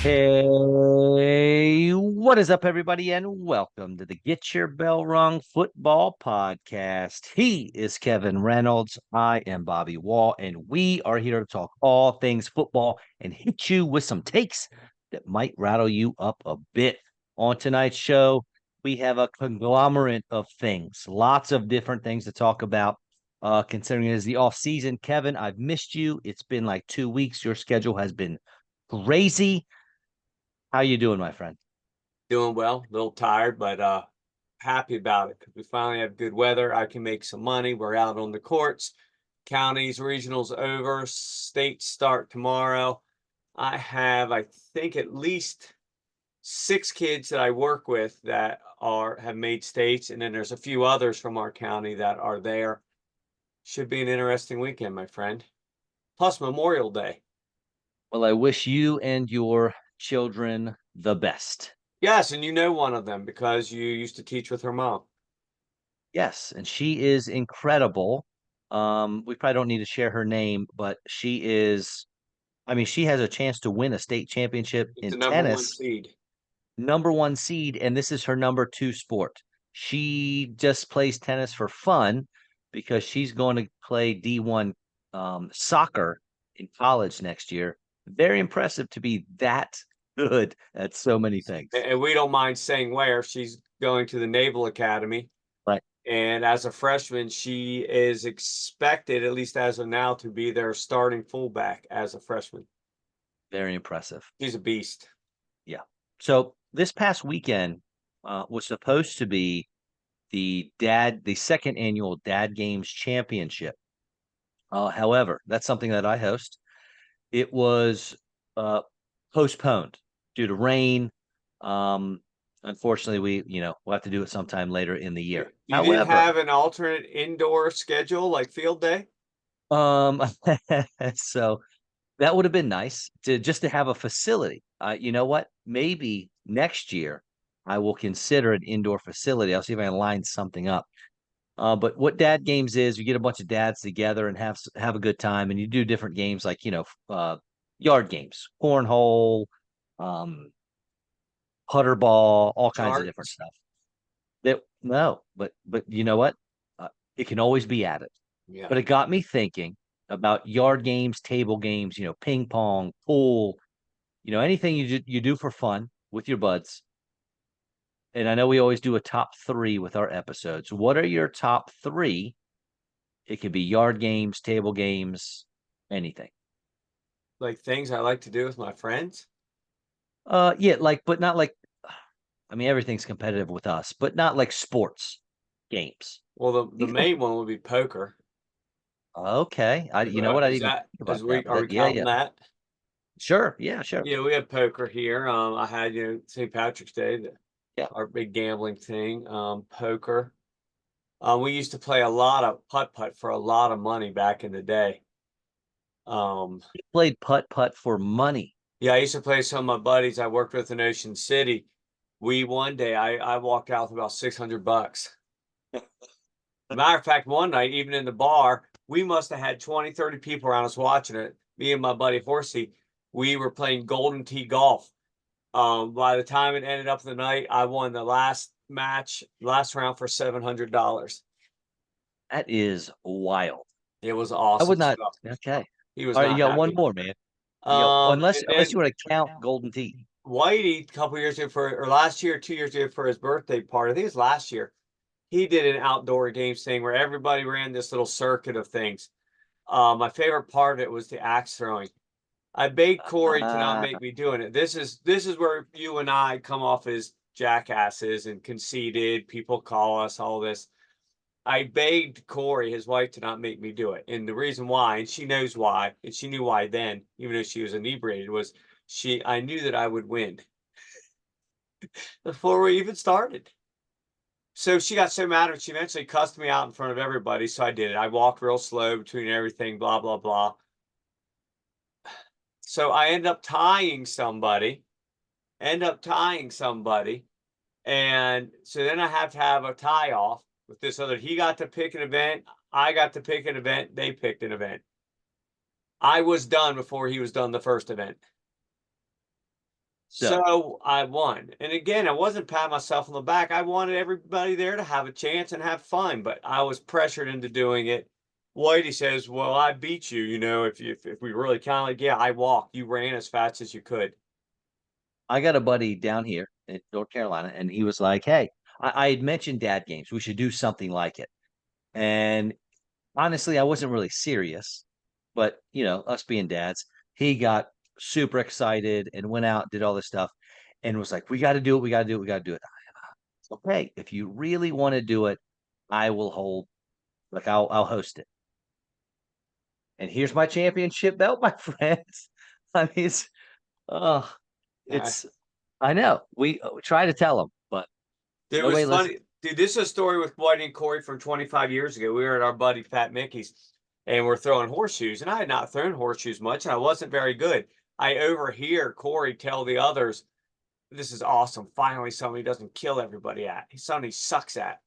Hey, what is up, everybody, and welcome to the Get Your Bell Rung Football Podcast. He is Kevin Reynolds. I am Bobby Wall, and we are here to talk all things football and hit you with some takes that might rattle you up a bit. On tonight's show, we have a conglomerate of things, lots of different things to talk about. Considering it is the off season, Kevin, I've missed you. It's been like 2 weeks. Your schedule has been crazy. How you doing, my friend? Doing well, a little tired, but happy about it because we finally have good weather. I can make some money. We're out on the courts. Counties, regionals over. States start tomorrow. I think, at least 6 kids that I work with that have made states, and then there's a few others from our county that are there. Should be an interesting weekend, my friend. Plus Memorial Day. Well, I wish you and your children the best. Yes, and you know one of them because you used to teach with her mom. Yes, and she is incredible. We probably don't need to share her name, but she is, I mean, she has a chance to win a state championship It's in the number one tennis, seed. number one seed, and this is her number two sport. She just plays tennis for fun because she's going to play D1 soccer in college next year. Very impressive to be that good at so many things. And we don't mind saying where. She's going to the Naval Academy. Right. And as a freshman, she is expected, at least as of now, to be their starting fullback as a freshman. Very impressive. She's a beast. Yeah. So this past weekend was supposed to be the second annual Dad Games Championship. However, that's something that I host. It was uh, postponed due to rain. Um, Unfortunately, we'll have to do it sometime later in the year. You didn't However, have an alternate indoor schedule like field day? um, so that would have been nice to have a facility. You know what? Maybe next year I will consider an indoor facility. I'll see if I can line something up. But what dad games is, you get a bunch of dads together and have a good time, and you do different games like yard games, cornhole, um, putter ball, all kinds of different Charts? stuff. That no, but you know what? It can always be added. Yeah. But it got me thinking about yard games, table games, ping pong, pool, anything you do for fun with your buds. And I know we always do a top three with our episodes. What are your top three? It could be yard games, table games, anything. Like things I like to do with my friends? Yeah, but not like, I mean, everything's competitive with us, but not like sports games. Well, the You can, main one would be poker. okay. You know what? I Is didn't even that, think about that, but are we that, yeah, counting yeah, that? sure, yeah, sure, Yeah, we have poker here. I had, St. Patrick's Day, yeah. our big gambling thing, poker. We used to play a lot of putt-putt for a lot of money back in the day. You played putt putt for money. Yeah, I used to play with some of my buddies I worked with in Ocean City. One day I walked out with about $600. Matter of fact, one night, even in the bar, we must have had 20, 30 people around us watching it. Me and my buddy Horsey, we were playing Golden Tee golf. By the time it ended up the night, I won the last round for $700. That is wild. It was I awesome would not. stuff. Okay. He was All right, you not got one happy. more, man. Unless And unless then you want to count Golden Tee. Whitey, a couple years ago or last year, 2 years ago for his birthday party, I think it was last year, he did an outdoor games thing where everybody ran this little circuit of things. My favorite part of it was the axe throwing. I begged Corey to not Uh, make me doing it. This is where you and I come off as jackasses and conceited. People call us all this. I begged Corey, his wife, to not make me do it. And the reason why, and she knows why, and she knew why then, even though she was inebriated, was I knew that I would win before we even started. So she got so mad at me, she eventually cussed me out in front of everybody. So I did it. I walked real slow between everything, blah, blah, blah. So I end up tying somebody, And so then I have to have a tie off with this other. He got to pick an event. I got to pick an event. They picked an event. I was done before he was done the first event. So I won. And again, I wasn't patting myself on the back. I wanted everybody there to have a chance and have fun, but I was pressured into doing it. Whitey says, "Well, I beat you, if we really count, like, yeah, I walked. You ran as fast as you could." I got a buddy down here in North Carolina, and he was like, "Hey, I had mentioned dad games. We should do something like it." And honestly, I wasn't really serious, but us being dads, he got super excited and went out, did all this stuff, and was like, "We got to do it. We got to do it. We got to do it." Okay, if you really want to do it, I will hold. Like I'll host it. And here's my championship belt, my friends. I mean, oh, Uh, it's. I know we try to tell them, but It was nobody listens. funny. Dude, this is a story with Whitey and Corey from 25 years ago. We were at our buddy Fat Mickey's and we're throwing horseshoes. And I had not thrown horseshoes much and I wasn't very good. I overhear Corey tell the others, "This is awesome. Finally, somebody doesn't kill everybody at. Somebody sucks at."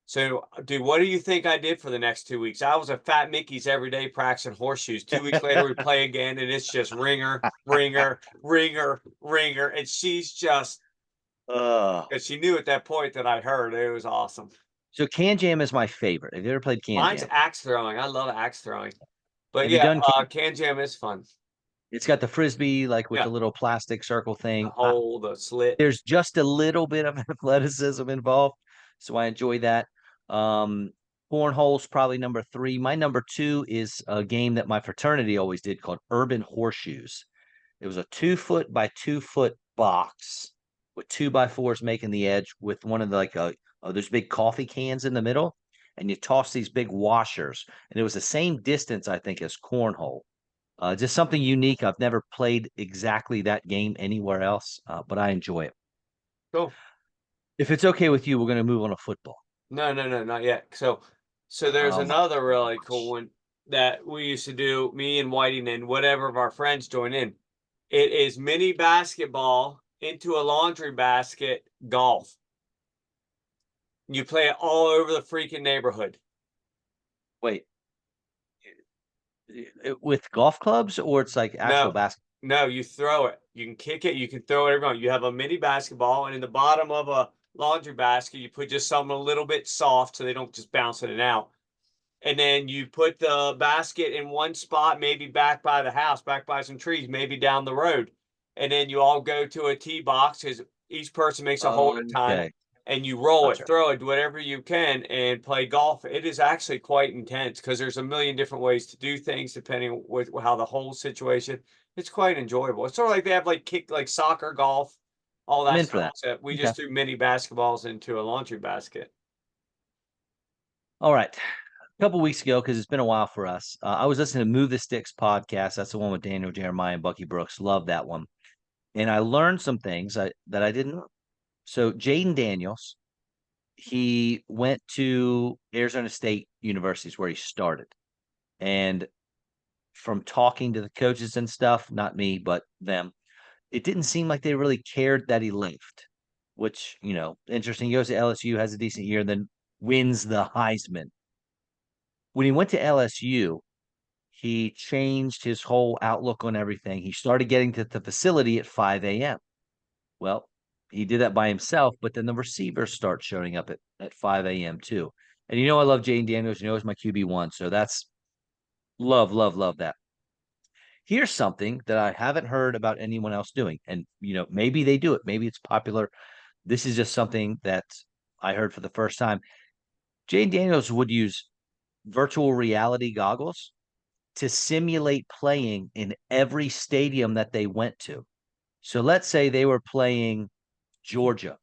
So, dude, what do you think I did for the next 2 weeks? I was at Fat Mickey's every day practicing horseshoes. 2 weeks later, we play again, and it's just ringer, ringer, ringer, ringer. And she's just, Uh, because she knew at that point that I heard it was awesome. so Can Jam is my favorite. Have you ever played Can Mine's Jam? axe throwing. I love axe throwing. But Have you yeah, done Can? can jam is fun. It's got the frisbee like with Yeah, the little plastic circle the thing. hole, the slit. There's just a little bit of athleticism involved, so I enjoy that. Um, Cornhole's probably number three. My number two is a game that my fraternity always did called Urban Horseshoes. It was a 2 foot by 2 foot box with 2x4s making the edge with one of the there's big coffee cans in the middle, and you toss these big washers, and it was the same distance I think as cornhole. Just something unique. I've never played exactly that game anywhere else, but I enjoy it. Cool. If it's okay with you, we're going to move on to football. No, no, no, not yet. So there's Oh my another really cool gosh. one that we used to do, me and Whiting and whatever of our friends join in. It is mini basketball into a laundry basket golf. You play it all over the freaking neighborhood. Wait, with golf clubs or it's like actual No, basketball? no, you throw it. You can kick it. You can throw it everyone. You have a mini basketball, and in the bottom of a laundry basket, you put just something a little bit soft so they don't just bounce in and out. And then you put the basket in one spot, maybe back by the house, back by some trees, maybe down the road. And then you all go to a tee box because each person makes a hole at a time. Okay, And you roll it, gotcha. throw it, whatever you can, and play golf. It is actually quite intense because there's a million different ways to do things depending with how the whole situation. It's quite enjoyable. It's sort of like they have like soccer, golf, all I'm that in for stuff. that. Except we Okay. just threw mini basketballs into a laundry basket. All right. A couple weeks ago, because it's been a while for us, I was listening to Move the Sticks podcast. That's the one with Daniel Jeremiah and Bucky Brooks. Love that one. And I learned some things that I didn't know. So Jaden Daniels, he went to Arizona State University, is where he started. And from talking to the coaches and stuff, not me, but them, it didn't seem like they really cared that he left, which, interesting. He goes to LSU, has a decent year, then wins the Heisman. When he went to LSU, he changed his whole outlook on everything. He started getting to the facility at 5 a.m. Well, he did that by himself, but then the receivers start showing up at 5 a.m. too. And I love Jane Daniels. He's my QB1. So that's love, love, love that. Here's something that I haven't heard about anyone else doing. And, maybe they do it. Maybe it's popular. This is just something that I heard for the first time. Jane Daniels would use virtual reality goggles to simulate playing in every stadium that they went to. So let's say they were playing Georgia.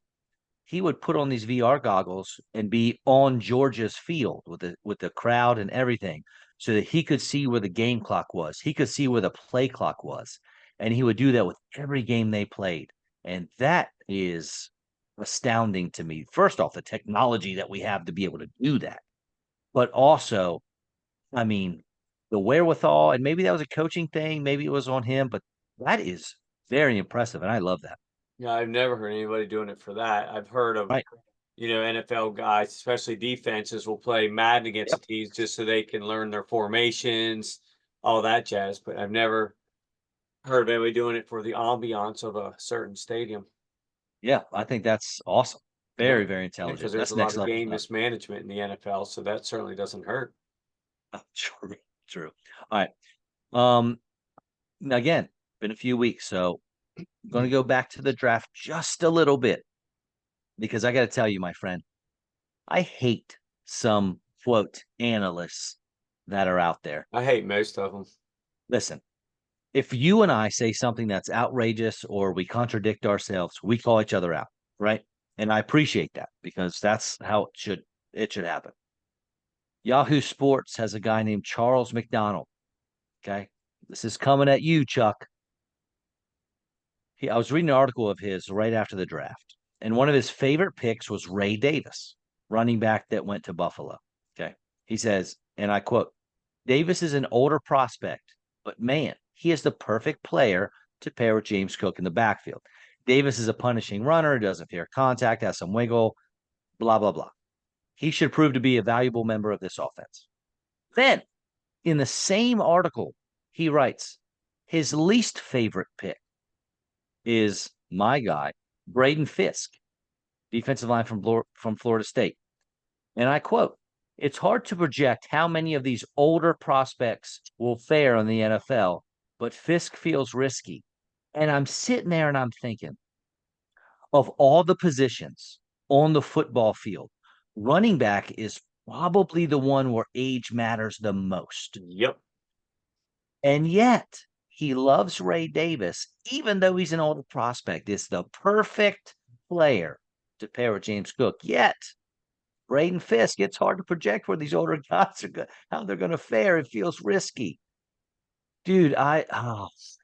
He would put on these VR goggles and be on Georgia's field with the crowd and everything so that he could see where the game clock was. He could see where the play clock was. And he would do that with every game they played. And that is astounding to me. First off, the technology that we have to be able to do that. But also, I mean, the wherewithal, and maybe that was a coaching thing, maybe it was on him, but that is very impressive. And I love that. Yeah, I've never heard anybody doing it for that. I've heard of, Right. NFL guys, especially defenses, will play Madden against Yep. the teams just so they can learn their formations, all that jazz. But I've never Heard they were doing it for the ambiance of a certain stadium. Yeah, I think that's awesome. Yeah. Very, very Yeah, intelligent. because there's That's a lot next of level game stuff. mismanagement in the NFL, so that certainly doesn't hurt. True, true. All right. Um, again, been a few weeks, so I'm going to go back to the draft just a little bit because I got to tell you, my friend, I hate some quote analysts that are out there. I hate most of them. Listen, if you and I say something that's outrageous or we contradict ourselves, we call each other out, right? And I appreciate that because that's how it should happen. Yahoo Sports has a guy named Charles McDonald. Okay. This is coming at you, Chuck. I was reading an article of his right after the draft, and one of his favorite picks was Ray Davis, running back that went to Buffalo. Okay. He says, and I quote, Davis is an older prospect, but man, he is the perfect player to pair with James Cook in the backfield. Davis is a punishing runner, doesn't fear contact, has some wiggle, blah, blah, blah. He should prove to be a valuable member of this offense. Then, in the same article, he writes his least favorite pick is my guy, Braden Fisk, defensive line from Florida State. And I quote, it's hard to project how many of these older prospects will fare in the NFL, but Fisk feels risky. And I'm sitting there and I'm thinking, of all the positions on the football field, running back is probably the one where age matters the most. Yep. And yet he loves Ray Davis, even though he's an older prospect. It's the perfect player to pair with James Cook. Yet Braden Fisk, it's hard to project where these older guys are how they're going to fare. It feels risky. Dude,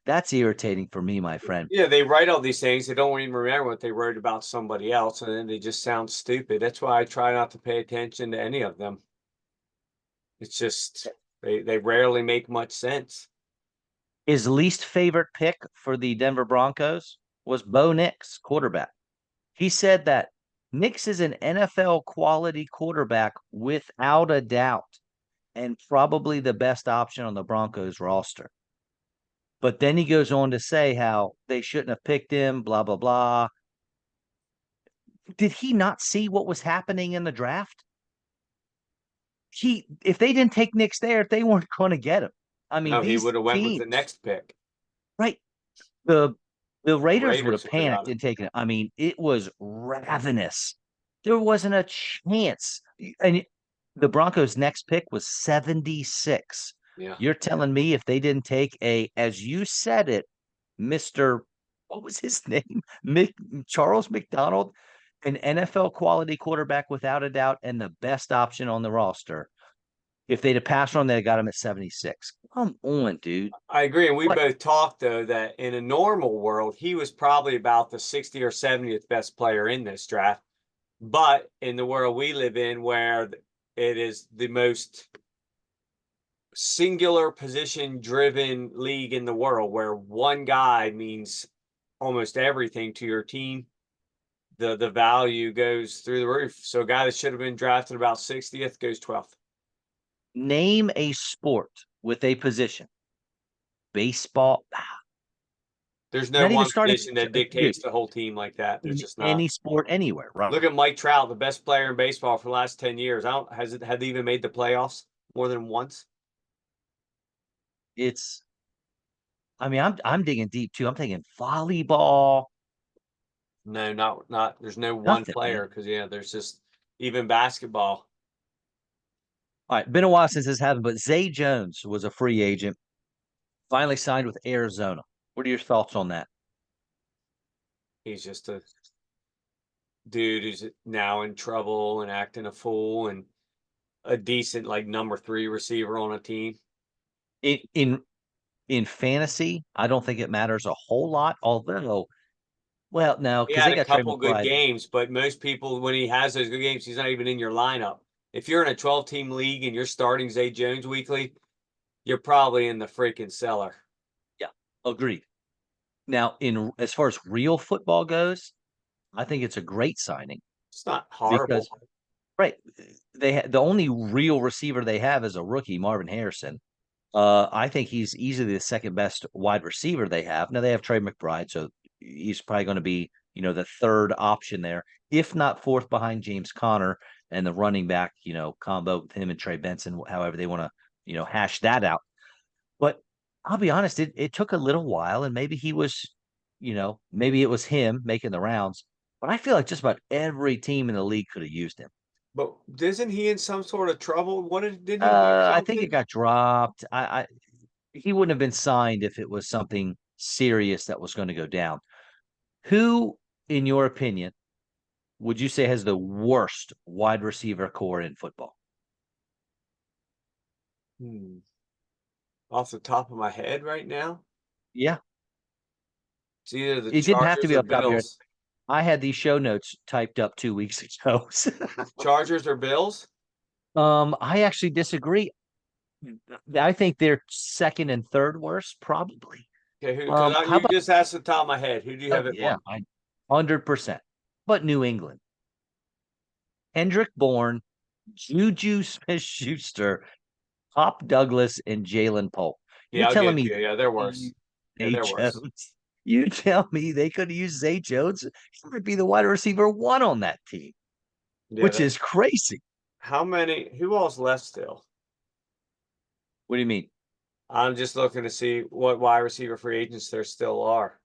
that's irritating for me, my friend. Yeah, they write all these things. They don't even remember what they wrote about somebody else, and then they just sound stupid. That's why I try not to pay attention to any of them. It's just they rarely make much sense. His least favorite pick for the Denver Broncos was Bo Nix, quarterback. He said that Nix is an NFL quality quarterback without a doubt and probably the best option on the Broncos roster. But then he goes on to say how they shouldn't have picked him, blah, blah, blah. Did he not see what was happening in the draft? If they didn't take Nix there, they weren't going to get him. I mean, No, he these would have went with the teams, next pick. right? The the The Raiders would Raiders have would have got panicked him. and taken it. I mean, it was ravenous. There wasn't a chance. And the Broncos' next pick was 76. Yeah. You're telling me if they didn't take as you said it, Mr. What was his name? Charles McDonald, an NFL quality quarterback without a doubt, and the best option on the roster. If they'd have passed on, they'd have got him at 76. Come on, dude. I agree. And we What both talked, though, that in a normal world, he was probably about the 60th or 70th best player in this draft. But in the world we live in, where it is the most singular position driven league in the world, where one guy means almost everything to your team, the value goes through the roof. So a guy that should have been drafted about 60th goes 12th. name a sport with a position. Baseball, There's no not even one starting position that dude, dictates the whole team like that. There's in just not. any sport anywhere, right? Look at Mike Trout, the best player in baseball for the last 10 years. I don't has it had they even made the playoffs more than once? It's I mean, I'm digging deep too. I'm thinking volleyball, No, not there's no one nothing, player man. because yeah, there's just even basketball. All right, been a while since this happened, but Zay Jones was a free agent, finally signed with Arizona. What are your thoughts on that? He's just a dude who's now in trouble and acting a fool and a decent like number 3 receiver on a team. In in in fantasy, I don't think it matters a whole lot, although well, no, He because had they a got Trey couple good McBride. games, but most people when he has those good games, he's not even in your lineup. If you're in a 12-team league and you're starting Zay Jones weekly, you're probably in the freaking cellar. Yeah, agreed. Now, in as far as real football goes, I think it's a great signing It's not because horrible. right, the only real receiver they have is a rookie, Marvin Harrison. I think he's easily the second best wide receiver they have. Now they have Trey McBride, so he's probably going to be, the third option there, if not fourth behind James Conner and the running back, combo with him and Trey Benson, however they want to, hash that out. But I'll be honest, it took a little while, and maybe he was, maybe it was him making the rounds. But I feel like just about every team in the league could have used him. But isn't he in some sort of trouble? Didn't he do I think it something? got dropped. He wouldn't have been signed if it was something serious that was going to go down. Who, in your opinion, would you say has the worst wide receiver core in football? Hmm. Off the top of my head right now, Yeah, it's either the it didn't have to Chargers be or off the top of your head. Bills. I had these show notes typed up 2 weeks ago. Chargers or Bills? I actually disagree. I think they're second and third worst, probably. Okay, because How you about just asked the top of my head. Who do you have at yeah, one? 100%. But New England, Hendrick Bourne, Juju Smith-Schuster, Pop Douglas, and Jalen Polk. You Yeah, I'll telling give it me to you. Yeah, they they're could worse. use Yeah, Zay they're worse. Jones? You tell me they could use Zay Jones? He would be the wide receiver one on that team, Yeah, which that. is crazy. How many? Who all's left still? What do you mean? I'm just looking to see what wide receiver free agents there still are.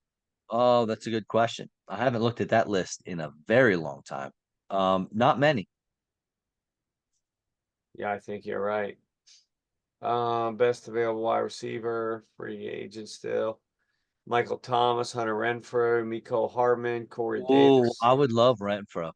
Oh, that's a good question. I haven't looked at that list in a very long time. Not many. Yeah, I think you're right. Best available wide receiver, free agent still. Michael Thomas, Hunter Renfro, Miko Hardman, Corey Oh, Davis, I would love Renfro.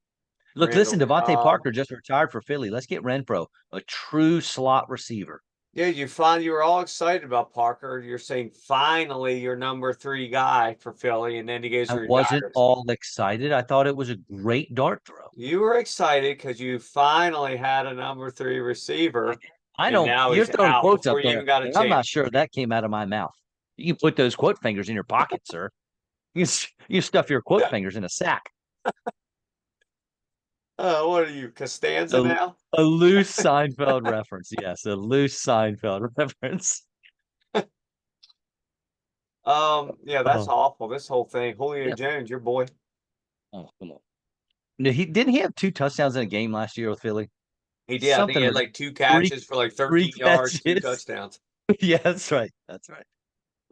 Look, listen, Randall Devontae Cobb. Parker just retired for Philly. Let's get Renfro, a true slot receiver. Yeah, you were all excited about Parker. You're saying finally your number three guy for Philly, and then he goes I and wasn't retires. all excited. I thought it was a great dart throw. You were excited because you finally had a number three receiver, I and don't, now you're he's throwing out quotes up before you there, even got a and I'm not chance. sure that came out of my mouth. You can put those quote fingers in your pocket, sir. You stuff your quote fingers in a sack. What are you, Costanza A, now? a loose Seinfeld reference. Yes, a loose Seinfeld reference. Yeah, that's Oh, awful. This whole thing. Julio yeah. Jones, your boy. Oh, come on. No, he didn't he have two touchdowns in a game last year with Philly? He did. I think he Something had ridiculous. like two Three, catches for like three 13 yards, two catches. touchdowns. Yeah, that's right. That's right.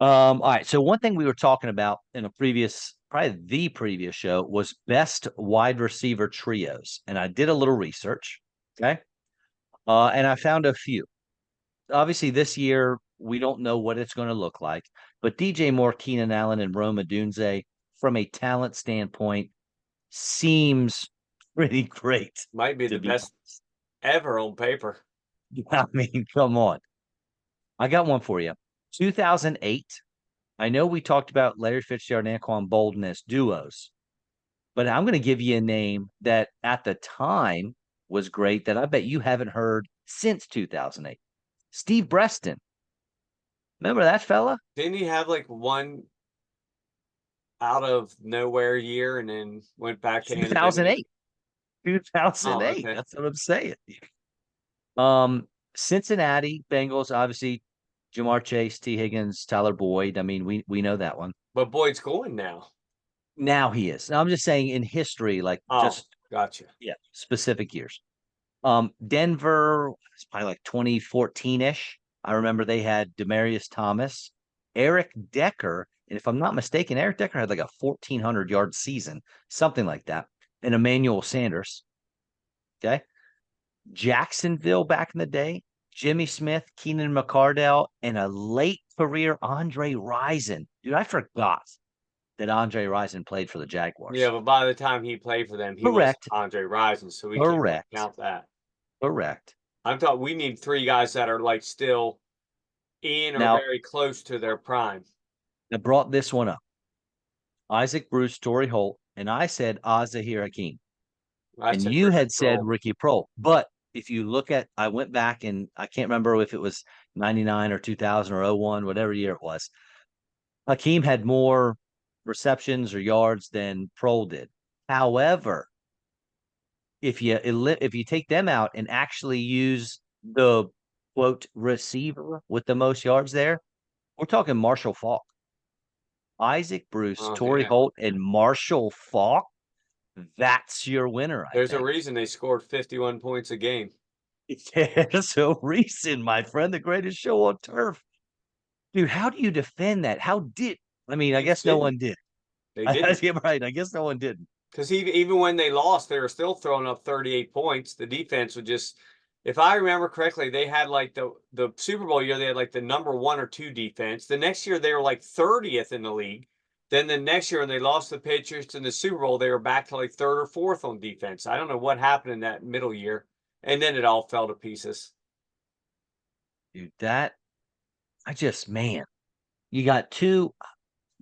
All right. So one thing we were talking about in a previous, probably the previous show was best wide receiver trios. And I did a little research. Okay. And I found a few. Obviously, this year we don't know what it's going to look like, but DJ Moore, Keenan Allen, and Roma Dunze, from a talent standpoint, seems pretty great, Might be to the be best ever on paper. I mean, come on. I got one for you. 2008. I know we talked about Larry Fitzgerald and Anquan Bolden as duos, but I'm going to give you a name that at the time was great that I bet you haven't heard since 2008. Steve Breston. Remember that fella? Didn't he have like one out of nowhere year and then went back to anonymity? 2008. Oh, 2008. okay. That's what I'm saying. Um, Cincinnati Bengals, obviously, Jamar Chase, T. Higgins, Tyler Boyd. I mean, we know that one. But Boyd's going now. Now he is. Now, I'm just saying in history, like Oh, just gotcha. yeah, specific years. Denver it's probably like 2014-ish. I remember they had Demarius Thomas, Eric Decker, and if I'm not mistaken, Eric Decker had like a 1,400-yard season, something like that, and Emmanuel Sanders. Okay. Jacksonville back in the day, Jimmy Smith, Keenan McCardell, and a late career Andre Rison. Dude, I forgot that Andre Rison played for the Yeah, Jaguars. but by the time he played for them, he was Correct. Andre Rison, so we can't really Correct. count that. Correct. I'm talking we need three guys that are like still in or Now, very close to their prime. I brought this one up. Isaac Bruce, Torrey Holt, and I said Azahir Hakim. I And said you Ricky had said Prohl. Ricky Prohl. But if you look at, I went back and I can't remember if it was 99 or 2000 or '01, whatever year it was. Hakeem had more receptions or yards than Prohl did. However, if you take them out and actually use the quote receiver with the most yards there, we're talking Marshall Faulk. Isaac Bruce, Oh Torrey yeah. Holt, and Marshall Faulk. That's your winner, I There's a think. reason they scored 51 points a game. There's a reason, my friend, the greatest show on turf. Dude, how do you defend that? I mean, I Teams guess no didn't. one did. They didn't. Yeah, right. I guess no one did. Because even when they lost, they were still throwing up 38 points. The defense would just, if I remember correctly, they had like the Super Bowl year, they had like the number 1 or 2 defense. The next year, they were like 30th in the league. Then the next year, when they lost the Patriots in the Super Bowl, they were back to like third or fourth on defense. I don't know what happened in that middle year. And then it all fell to pieces. Dude, man, you got two.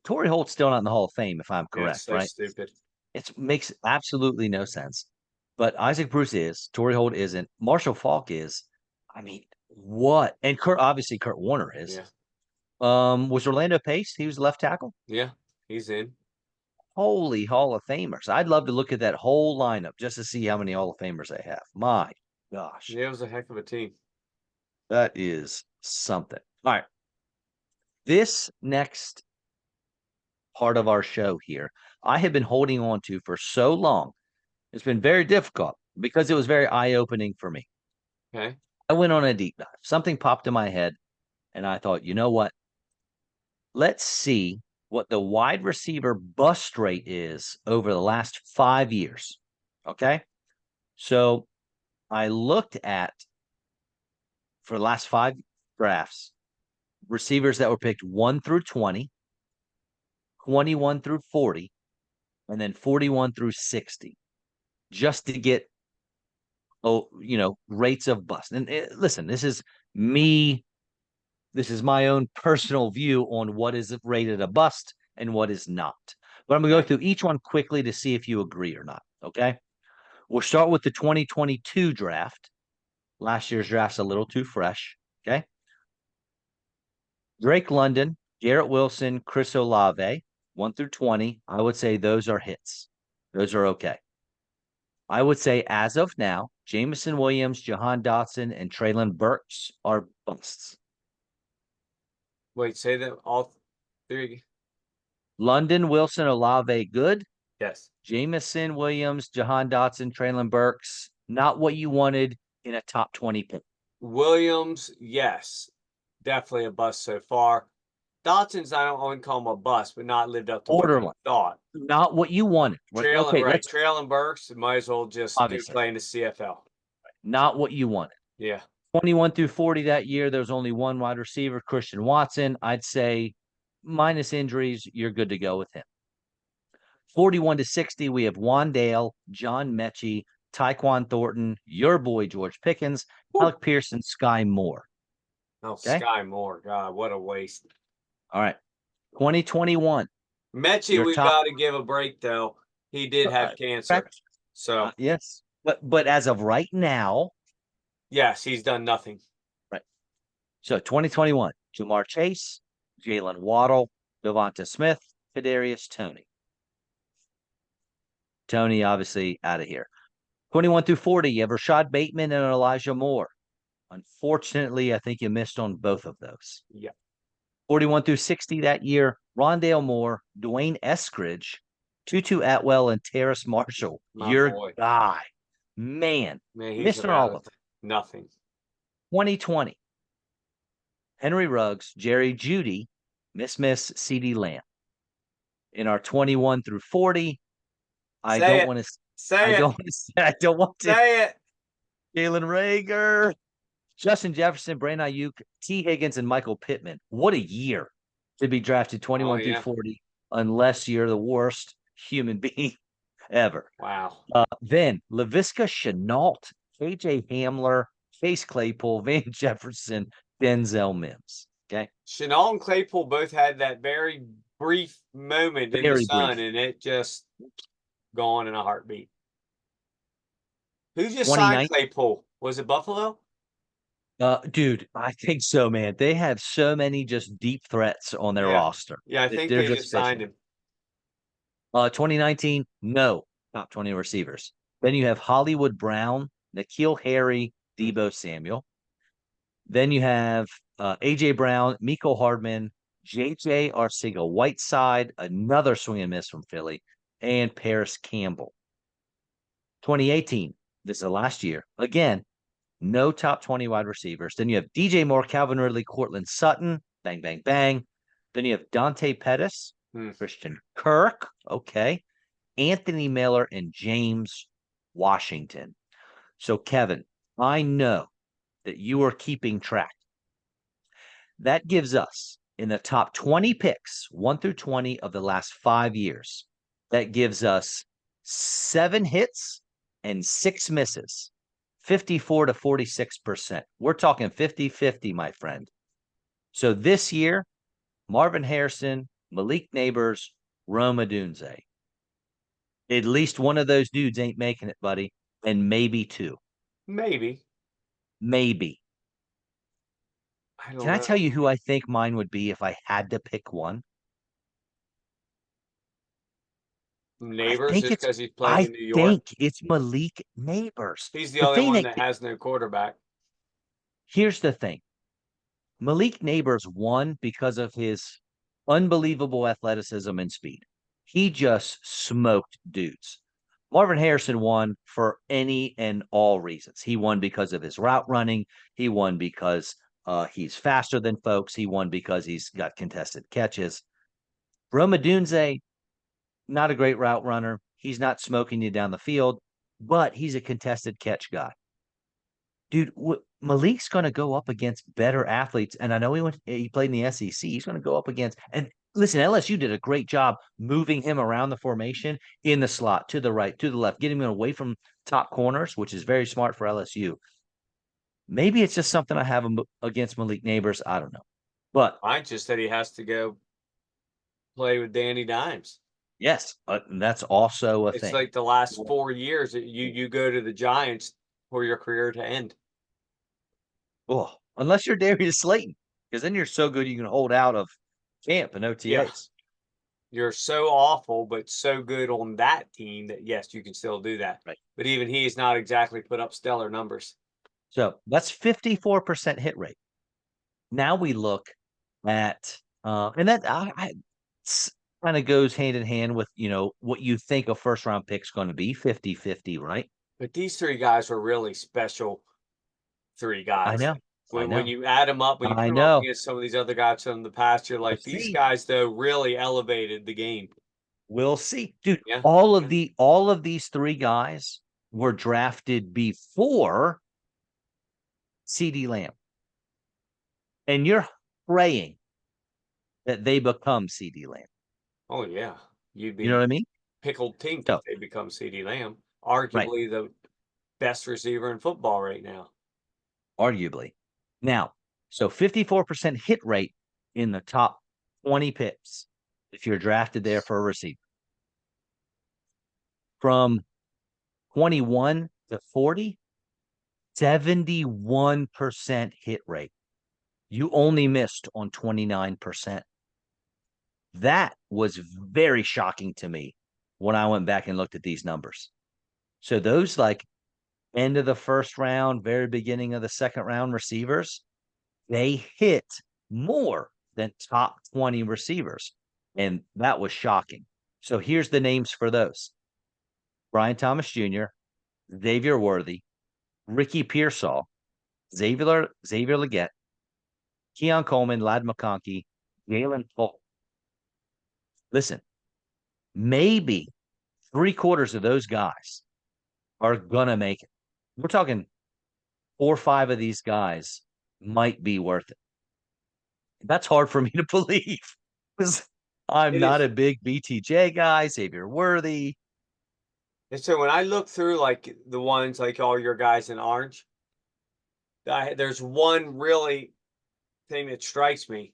Torrey Holt's still not in the Hall of Fame, if I'm Yeah, correct, so right? stupid. It makes absolutely no sense. But Isaac Bruce is, Torrey Holt isn't, Marshall Faulk is. I mean, what? And obviously Kurt Warner is. Yeah. Was Orlando Pace? He was left tackle. Yeah, he's in. Holy Hall of Famers! I'd love to look at that whole lineup just to see how many Hall of Famers they have. My gosh, Yeah, it was a heck of a team. that is something. All right, this next part of our show here, I have been holding on to for so long. It's been very difficult because it was very eye-opening for me. Okay. I went on a deep dive. Something popped in my head, and I thought, you know what? Let's see what the wide receiver bust rate is over the last 5 years. Okay. So I looked at, for the last 5 drafts, receivers that were picked 1 through 20, 21 through 40, and then 41 through 60, just to get, rates of bust. And listen, this is me. This is my own personal view on what is rated a bust and what is not. But I'm going to go through each one quickly to see if you agree or not. Okay. We'll start with the 2022 draft. Last year's draft's a little too fresh. Okay. Drake London, Garrett Wilson, Chris Olave, 1 through 20. I would say those are hits. Those are okay. I would say as of now, Jamison Williams, Jahan Dotson, and Traylon Burks are busts. Wait, say that all three. London, Wilson, Olave, good. Yes. Jamison Williams, Jahan Dotson, Traylon Burks, not what you wanted in a top 20 pick. Williams, yes. Definitely a bust so far. Dotson's, I wouldn't call him a bust, but not lived up to what you Borderline, thought. not what you wanted. Okay, let's Traylon Burks might as well just go obviously play in the CFL. not what you wanted. Yeah. 21 through 40 that year, there was only one wide receiver, Christian Watson. I'd say minus injuries, you're good to go with him. 41 to 60, we have Wandale, John Mechie, Tyquan Thornton, your boy George Pickens, Alec Pearson, Sky Moore. Oh, Okay. Sky Moore. God, what a waste. All right. 2021. Mechie, we got to give a break, though. He did have cancer. So, yes. But as of right now, yes, he's done nothing. right. So 2021, Jamar Chase, Jalen Waddle, Devonta Smith, Kadarius Toney. Toney obviously out of here. 21 through 40, you have Rashad Bateman and Elijah Moore. Unfortunately, I think you missed on both of those. Yeah. 41 through 60 that year, Rondale Moore, Dwayne Eskridge, Tutu Atwell, and Terrace Marshall. Your boy. guy. Man, he's missed on all of them. Nothing. 2020, Henry Ruggs, Jerry Jeudy, Miss CeeDee Lamb. In our 21 through 40, I don't want to say it. Jalen Rager, Justin Jefferson, Brandon Ayuk, T. Higgins, and Michael Pittman. What a year to be drafted 21 through 40, unless you're the worst human being ever. Wow. Then LaVisca Chenault, KJ Hamler, Chase Claypool, Van Jefferson, Denzel Mims. Okay. Chenault and Claypool both had that very brief moment in the sun, and it just gone in a heartbeat. Who just signed Claypool? Was it Buffalo? Dude, I think so, man. They have so many just deep threats on their roster. Yeah, I think they just signed him. 2019, no top 20 receivers. Then you have Hollywood Brown, N'Keal Harry, Deebo Samuel. Then you have A.J. Brown, Miko Hardman, J.J. Arcega-Whiteside, another swing and miss from Philly, and Paris Campbell. 2018, this is the last year. Again, no top 20 wide receivers. Then you have DJ Moore, Calvin Ridley, Cortland Sutton, bang, bang, bang. Then you have Dante Pettis, Christian Kirk, okay, Anthony Miller, and James Washington. So, Kevin, I know that you are keeping track. That gives us in the top 20 picks, 1 through 20 of the last 5 years, that gives us 7 hits and 6 misses, 54 to 46%. We're talking 50-50, my friend. So this year, Marvin Harrison, Malik Neighbors, Rome Odunze. At least one of those dudes ain't making it, buddy, and maybe 2. Maybe. I don't know. Can I tell you who I think mine would be if I had to pick one? Neighbors, just because he's playing in New York. I think it's Malik Neighbors. He's the only one that has no quarterback. Here's the thing. Malik Neighbors won because of his unbelievable athleticism and speed. He just smoked dudes. Marvin Harrison won for any and all reasons. He won because of his route running. He won because he's faster than folks. He won because he's got contested catches. Rome Odunze, not a great route runner. He's not smoking you down the field, but he's a contested catch guy. Dude, Malik's going to go up against better athletes. And I know he played in the SEC. He's going to go up against, and listen, LSU did a great job moving him around the formation in the slot, to the right, to the left, getting him away from top corners, which is very smart for LSU. Maybe it's just something I have against Malik Neighbors. I don't know. But I just said he has to go play with Danny Dimes. Yes, that's also a thing. It's like the last 4 years that you go to the Giants for your career to end. Oh, unless you're Darius Slayton, because then you're so good you can hold out of camp and OTAs. Yeah. You're so awful, but so good on that team that, yes, you can still do that. Right. But even he has not exactly put up stellar numbers. So that's 54% hit rate. Now we look at, and that kind of goes hand in hand with, what you think a first round pick's going to be, 50-50, right? But these 3 guys were really special 3 guys. I know. When you add them up, when you put them up against some of these other guys from the past, you're like, these guys, though, really elevated the game. We'll see. Dude, all of these 3 guys were drafted before CeeDee Lamb. And you're praying that they become CeeDee Lamb. Oh, yeah. You know what I mean? Pickled pink if they become CeeDee Lamb. Arguably the best receiver in football right now. Arguably. Now, so 54% hit rate in the top 20 picks if you're drafted there for a receiver. From 21 to 40, 71% hit rate. You only missed on 29%. That was very shocking to me when I went back and looked at these numbers. So those end of the first round, very beginning of the second round receivers, they hit more than top 20 receivers. And that was shocking. So here's the names for those: Brian Thomas Jr., Xavier Worthy, Ricky Pearsall, Xavier Legette, Keon Coleman, Ladd McConkey, Jalen Polk. Listen, maybe 3/4 of those guys are going to make it. We're talking 4 or 5 of these guys might be worth it. That's hard for me to believe because I'm not a big BTJ guy, Xavier Worthy. And so when I look through the ones all your guys in orange, there's one really thing that strikes me.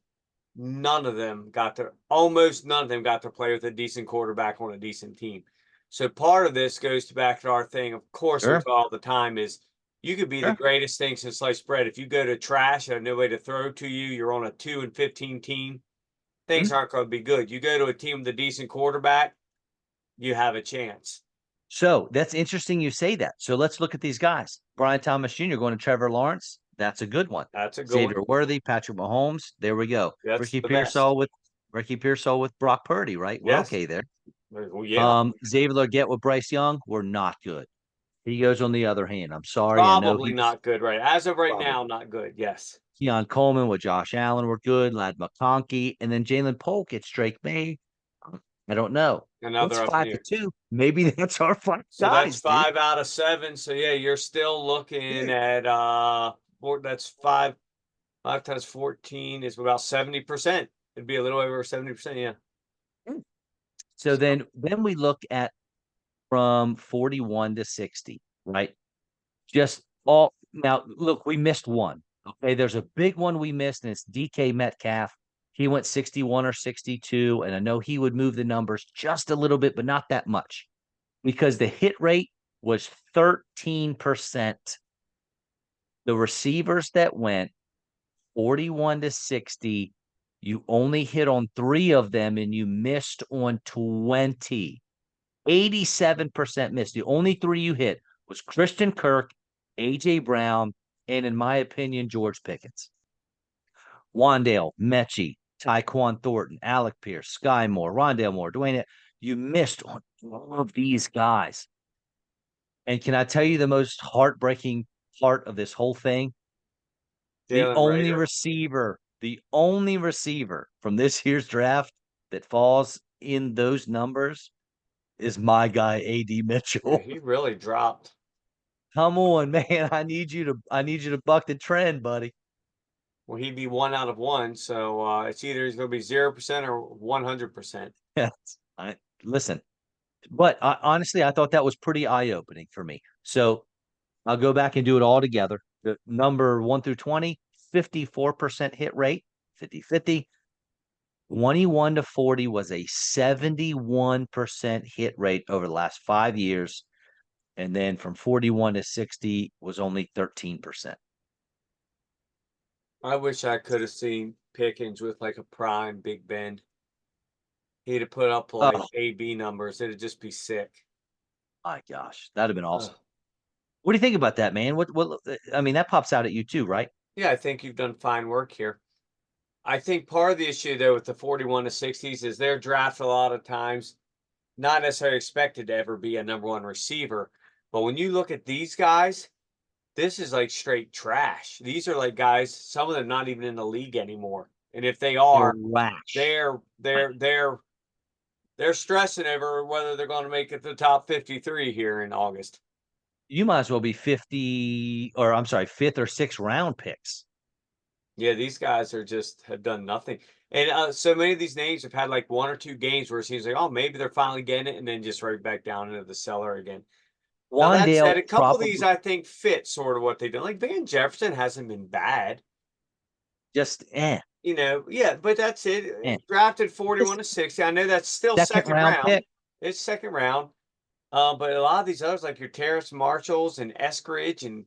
Almost none of them got to play with a decent quarterback on a decent team. So part of this goes back to our thing. Of course, we talk all the time is you could be the greatest thing since sliced bread. If you go to trash and have no way to throw to you, you're on a 2-15 team, things aren't going to be good. You go to a team with a decent quarterback, you have a chance. So that's interesting you say that. So let's look at these guys. Brian Thomas Jr. going to Trevor Lawrence. That's a good one. That's a good Xavier one. Worthy, Patrick Mahomes. There we go. That's the best. Ricky Pearsall with Brock Purdy, right? We're Yes. okay there. Well, yeah. Xavier Leggett with Bryce Young, we're not good. He goes on the other hand. I'm sorry. I know Probably he was not good, right? As of right now, probably not good. Yes. Keon Coleman with Josh Allen were good. Lad McConkey, and then Jalen Polk gets Drake May. I don't know. What's Another up in 5-2? Maybe that's our five So that's guys, dude. 5 out of 7. So yeah, you're still looking Yeah. at that's 5 times 14 is about 70%. It'd be a little over 70%, yeah. So So then we look at from 41 to 60, right? Just all now look, we missed one. Okay, there's a big one we missed, and it's DK Metcalf. He went 61 or 62, and I know he would move the numbers just a little bit, but not that much because the hit rate was 13%. The receivers that went 41 to 60, you only hit on 3 of them and you missed on 20. 87% missed. The only 3 you hit was Christian Kirk, AJ Brown, and in my opinion, George Pickens. Wandale, Mechie, Tyquan Thornton, Alec Pierce, Sky Moore, Rondale Moore, Dwayne. You missed on all of these guys. And can I tell you the most heartbreaking part of this whole thing? The Jalen only Rager, receiver, the only receiver from this year's draft that falls in those numbers is my guy, AD yeah, Mitchell. he really dropped. Come on, man. I need you to buck the trend, buddy. Well, he'd be 1 out of 1. So it's either he's going to be 0% or 100%. Yes. Listen, but honestly, I thought that was pretty eye-opening for me. So I'll go back and do it all together. The number 1 through 20, 54% hit rate, 50-50. 21 to 40 was a 71% hit rate over the last 5 years. And then from 41 to 60 was only 13%. I wish I could have seen Pickens with like a prime Big Ben. He'd have put up like Oh AB numbers. It'd just be sick. my gosh, that'd have been awesome. Ugh. What do you think about that, man? I mean, that pops out at you too, right? Yeah, I think you've done fine work here. I think part of the issue though with the 41 to 60s is they're drafted a lot of times, not necessarily expected to ever be a number 1 receiver. But when you look at these guys, this is like straight trash. These are like guys, some of them not even in the league anymore. And if they are, Trash. they're they're they're they're stressing over whether they're going to make it to the top 53 here in August. You might as well be 50, or I'm sorry, fifth or sixth round picks. Yeah, these guys are just have done nothing. And so many of these names have had like 1 or 2 games where it seems like, oh, maybe they're finally getting it, and then just right back down into the cellar again. Now that Wandale said, a couple of these probably I think fit sort of what they do. Like Van Jefferson hasn't been bad. just Yeah, but that's it. eh. Drafted This 41 to 60. I know that's still second second round round. pick. It's second round. But a lot of these others, like your Terrace Marshalls and Eskridge and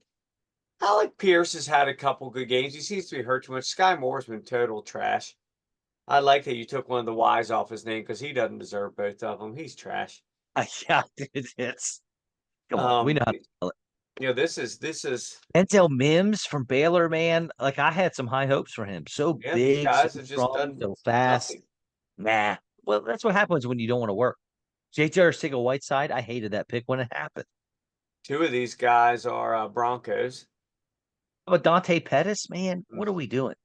Alec Pierce has had a couple good games. He seems to be hurt too much. Sky Moore's been total trash. I like that you took one of the Y's off his name because he doesn't deserve both of them. He's trash. Yeah, it's come on. We Um, know how to spell it. this is Denzel Mims from Baylor, man. Like I had some high hopes for him. So yeah, these big, so guys have just strong, done so fast. nothing. Nah. Well, that's what happens when you don't want to work. JJ Arcega Whiteside, I hated that pick when it happened. Two of these guys are Broncos. But Dante Pettis, man, Mm, what are we doing?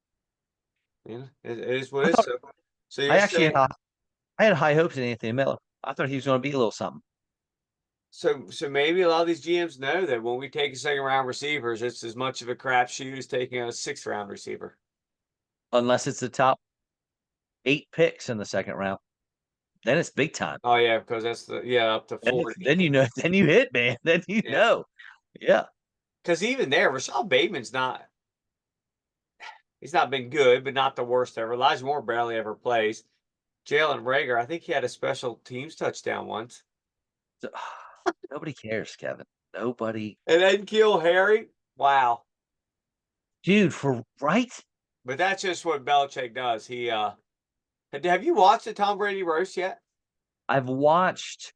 Yeah, it is what I it is. thought So I you're actually saying I had high hopes in Anthony Miller. I thought he was going to be a little something. so maybe a lot of these GMs know that when we take a second round receivers, it's as much of a crapshoot as taking a 6th round receiver. Unless it's the top 8 picks in the second round. Then it's big time. Oh yeah, because that's up to 40. Then you know, then you hit, man. Then you Yeah, know. Yeah. because even there, Rashad Bateman's not. He's not been good, but not the worst ever. Elijah Moore barely ever plays. Jalen Rager, I think he had a special teams touchdown once. So, nobody cares, Kevin. Nobody. And then kill Harry. Wow. Dude, for right? But that's just what Belichick does. He have you watched the Tom Brady roast yet? I've watched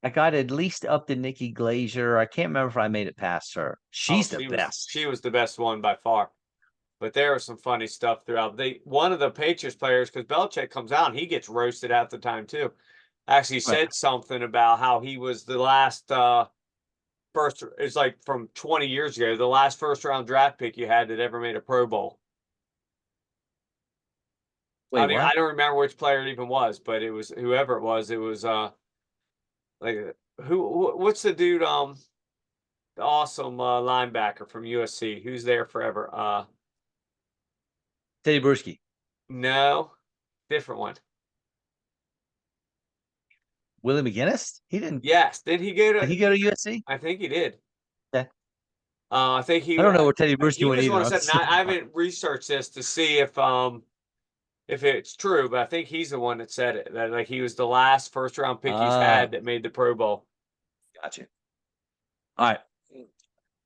I got at least up to Nikki Glazier. I can't remember if I made it past her. Oh, She's the best. she was the best one by far. But there was some funny stuff throughout. One of the Patriots players, because Belichick comes out and he gets roasted at the time too, actually Right. said something about how he was the last first. It's like from 20 years ago, the last first round draft pick you had that ever made a Pro Bowl. Wait, I what? don't remember which player it even was, but it was whoever it was. It was like what's the dude the awesome linebacker from USC who's there forever. Teddy Bruschi. No, different one. Willie McGinnis? He didn't. Yes, did he go Did he to? go to USC? I think he did. Okay. I think I don't know where Teddy Bruschi he went was the either. one who I'm said. And just I haven't researched this to see if it's true, but I think he's the one that said it. That like he was the last first round pick he's had that made the Pro Bowl. Gotcha. All right.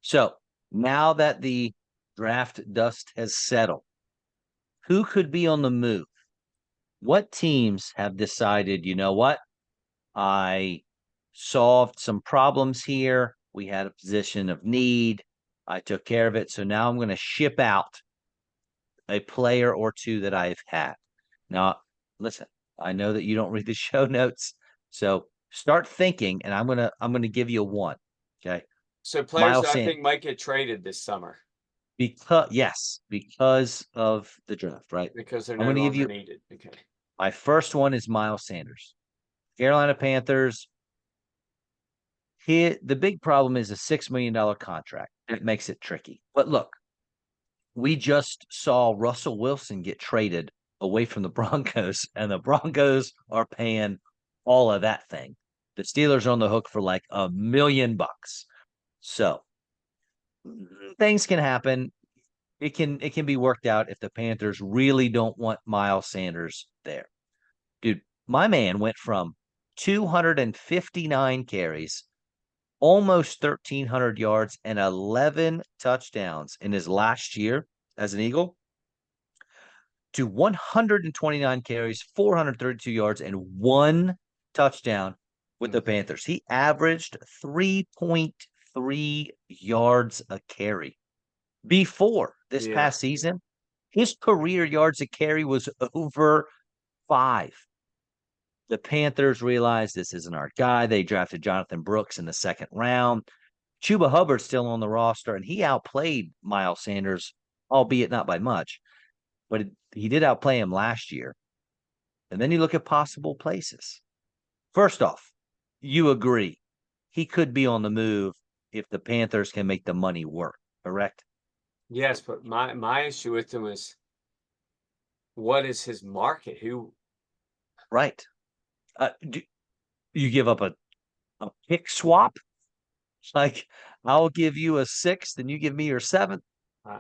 So now that the draft dust has settled, who could be on the move? What teams have decided, you know what? I solved some problems here. We had a position of need. I took care of it. So now I'm going to ship out a player or two that I've had. Now, listen, I know that you don't read the show notes. So start thinking, and I'm gonna give you one. Okay. So players Miles that I Sanders. think might get traded this summer Because of the draft, right? because they're I'm no gonna give longer you needed. Okay. my first one is Miles Sanders. Carolina Panthers. The big problem is a $6 million contract. It makes it tricky. But look, we just saw Russell Wilson get traded away from the Broncos, and the Broncos are paying all of that thing. The Steelers are on the hook for like $1 million. So things can happen. It can be worked out if the Panthers really don't want Miles Sanders there. Dude, my man went from 259 carries, almost 1,300 yards, and 11 touchdowns in his last year as an Eagle to 129 carries, 432 yards, and one touchdown with the Panthers. He averaged 3.3 yards a carry. Before this past season, his career yards a carry was over 5. The Panthers realized this isn't our guy. They drafted Jonathan Brooks in the second round. Chuba Hubbard's still on the roster, and he outplayed Miles Sanders, albeit not by much, but he did outplay him last year. And then you look at possible places. First off, you agree he could be on the move if the Panthers can make the money work, correct? Yes, but my issue with him is what is his market? Who? Right. Do you give up a pick swap? Like, I'll give you a 6th and you give me your 7th. Uh,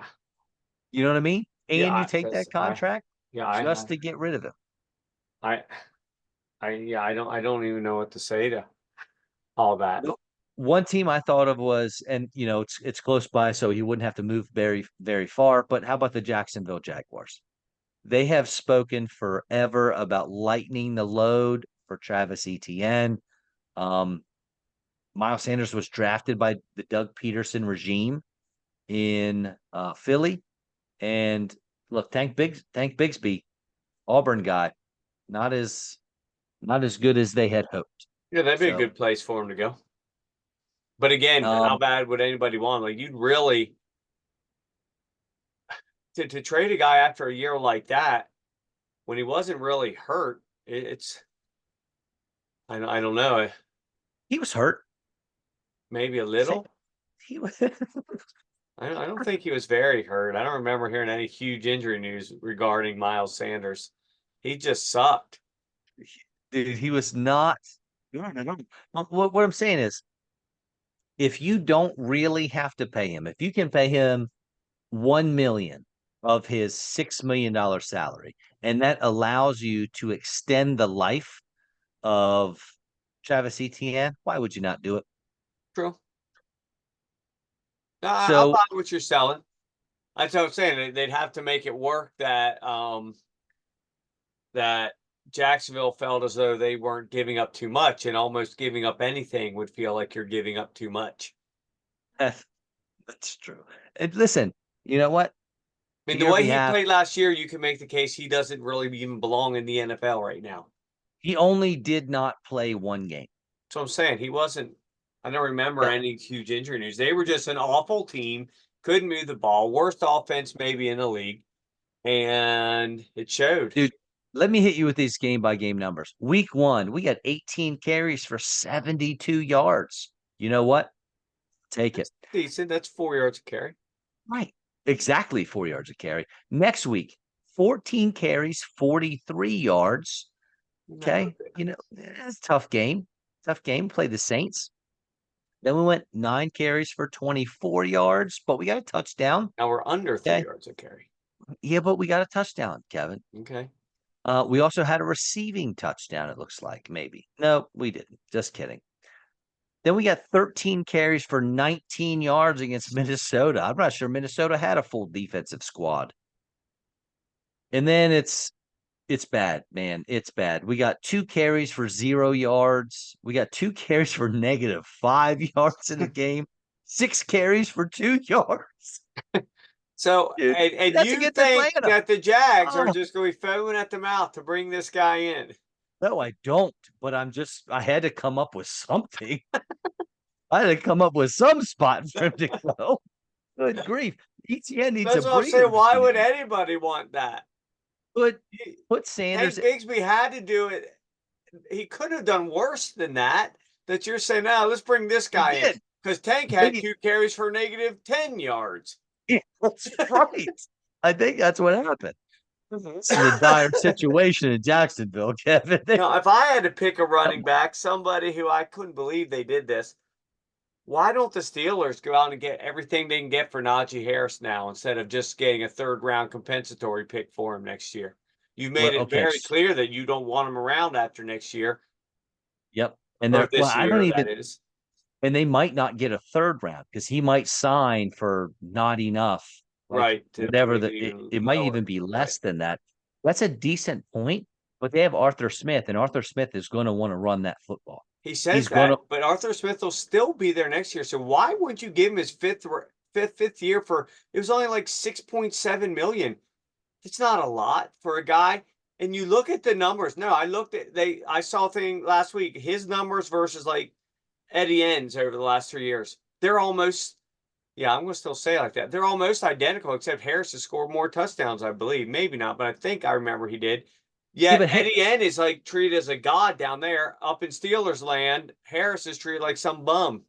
You know what I mean? And yeah, you take that contract just to get rid of him. I I don't even know what to say to all that. One team I thought of was, and it's close by, so he wouldn't have to move very, very far. But how about the Jacksonville Jaguars? They have spoken forever about lightening the load for Travis Etienne. Miles Sanders was drafted by the Doug Peterson regime in Philly. And look, Tank Bigsby, Auburn guy, not as good as they had hoped. Yeah, that'd be a So good place for him to go. But again, how bad would anybody want? Like you'd really to trade a guy after a year like that when he wasn't really hurt. It's I don't know. he was hurt. Maybe a little. He was. I don't think he was very hurt. I don't remember hearing any huge injury news regarding Miles Sanders. He just sucked. Dude, he was not. What I'm saying is, if you don't really have to pay him, if you can pay him 1 million of his $6 million salary, and that allows you to extend the life of Travis Etienne, why would you not do it? True. I'll So buy what you're selling. That's what I'm saying. They'd have to make it work that that Jacksonville felt as though they weren't giving up too much, and almost giving up anything would feel like you're giving up too much. That's that's true. And listen, you know what? I mean, the Here way we he have played last year, you can make the case he doesn't really even belong in the NFL right now. he only did not play one game. That's what I'm saying. He wasn't. I don't remember Yep. any huge injury news. They were just an awful team. Couldn't move the ball. Worst offense maybe in the league, and it showed. Dude, let me hit you with these game by game numbers. Week 1, we got 18 carries for 72 yards. You know what? Take it. That's decent. That's 4 yards a carry. Right. Exactly 4 yards a carry. Next week, 14 carries, 43 yards. Okay. You know, it's a tough game. Tough game. Play the Saints. Then we went 9 carries for 24 yards, but we got a touchdown. Now we're under 3 Okay. yards a carry. Yeah, but we got a touchdown, Kevin. Okay. We also had a receiving touchdown, it looks like, maybe. No, we didn't. Just kidding. Then we got 13 carries for 19 yards against Minnesota. I'm not sure Minnesota had a full defensive squad. And then it's bad, man. It's bad. We got 2 carries for 0 yards. We got 2 carries for -5 yards in the game. 6 carries for 2 yards. So, Dude, and that's you against think Atlanta. that the Jags are Oh, just going to be foaming at the mouth to bring this guy in? no, I don't. But I had to come up with something. I had to come up with some spot for him to go. Good grief. ETN needs a That's what I'm breather saying. Why would between them. anybody want that? Put He- put Hank Sanders. Bigsby had to do it. He could have done worse than that. That you're saying, now let's bring this He guy in. did. Because Tank But had 2 carries for -10 yards. that's right. I think that's what happened. This is a dire situation in Jacksonville, Kevin. Now, if I had to pick a running back, somebody who I couldn't believe they did this, why don't the Steelers go out and get everything they can get for Najee Harris now instead of just getting a third round compensatory pick for him next year? You've Well, made it okay. very clear that you don't want him around after next year, Yep. And or well, this I don't year, even, that is. and they might not get a third round because he might sign for not enough. Like Right. To whatever make it it, even it might even lower. be Right. less than that. That's a decent point, but they have Arthur Smith, and Arthur Smith is going to want to run that football. He He's says going to, that, but Arthur Smith will still be there next year. So why wouldn't you give him his fifth year for it was only like 6.7 million. It's not a lot for a guy. And you look at the numbers. No, I saw a thing last week. His numbers versus like Eddie N's over the last 3 years. They're almost, yeah, I'm gonna still say it like that. They're almost identical, except Harris has scored more touchdowns, I believe. Maybe not, but I think I remember he did. yeah, Yet but Eddie N is like treated as a god down there. Up in Steelers land, Harris is treated like some bum.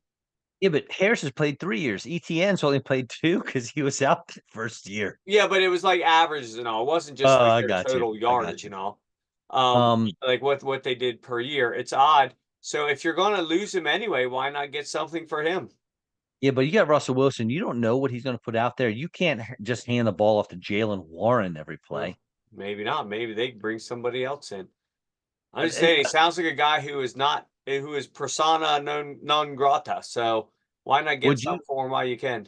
yeah, but Harris has played 3 years. ETN's only played 2 because he was out the first year. Yeah, but it was like averages and all. It wasn't just Oh, like I their got you. total I got yardage you. and all. Um, Like what they did per year. It's odd. So if you're going to lose him anyway, why not get something for him? Yeah, but you got Russell Wilson. You don't know what he's going to put out there. You can't just hand the ball off to Jalen Warren every Well, play. maybe not. Maybe they bring somebody else in. I'm And, just and, saying, he sounds like a guy who is persona non grata. So why not get would you something for him while you can?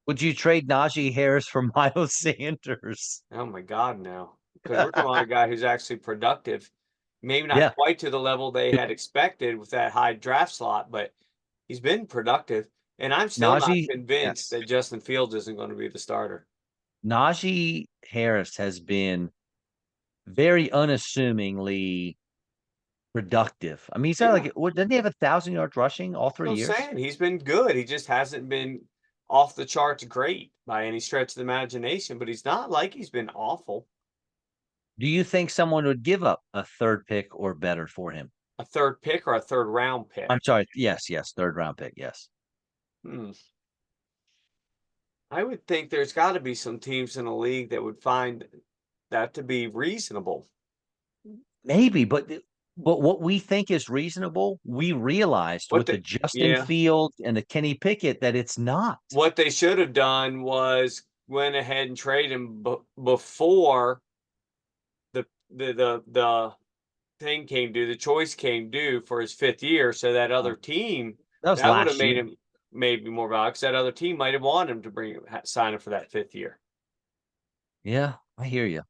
would you trade Najee Harris for Miles Sanders? Oh my God, no. Because we're talking about a guy who's actually productive. Maybe not Yeah, quite to the level they had expected with that high draft slot, but he's been productive. And I'm still not Najee. convinced Yes, that Justin Fields isn't going to be the starter. Najee Harris has been very unassumingly productive. I mean, he's not Yeah. like what doesn't he have 1,000 yards rushing all So 3 I'm years? saying he's been good. He just hasn't been off the charts great by any stretch of the imagination, but he's not like he's been awful. Do you think someone would give up a third pick or better for him? A third pick or a third round pick. I'm sorry. Yes, yes, third round pick. Yes. Hmm. I would think there's got to be some teams in the league that would find that to be reasonable. Maybe, but what we think is reasonable, we realized What with the the Justin Yeah, Fields and the Kenny Pickett that it's not. what they should have done was went ahead and trade him before the thing came due, the choice came due for his 5th year, so that other team That was that would have last made year. him maybe more valuable because that other team might have wanted him to sign him for that 5th year. Yeah, I hear you.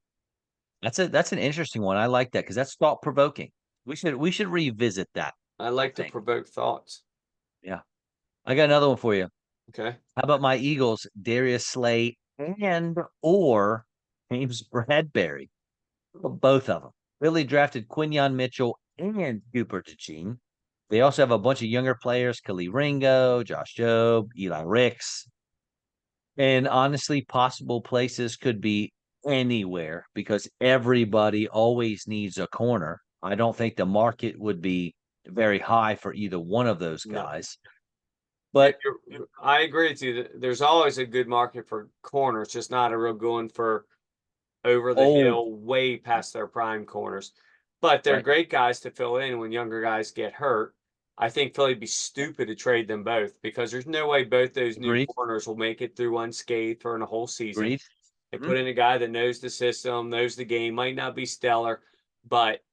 That's an interesting one. I like that because that's thought provoking. We should revisit that. I I like to think. provoke thoughts. Yeah. I got another one for you. Okay. How about my Eagles, Darius Slay and or James Bradbury? Both of them. Really drafted Quinyon Mitchell and Cooper DeJean. They also have a bunch of younger players, Khalil Ringo, Josh Jobe, Eli Ricks. And honestly, possible places could be anywhere because everybody always needs a corner. I don't think the market would be very high for either one of those No. guys. Yeah, But I agree with you. There's always a good market for corners, just not a real good one for over the oh, hill, way past their prime corners. But they're right. great guys to fill in when younger guys get hurt. I think Philly'd be stupid to trade them both because there's no way both those new Agreed. corners will make it through unscathed for a whole season. Agreed. They Mhm. put in a guy that knows the system, knows the game, might not be stellar, but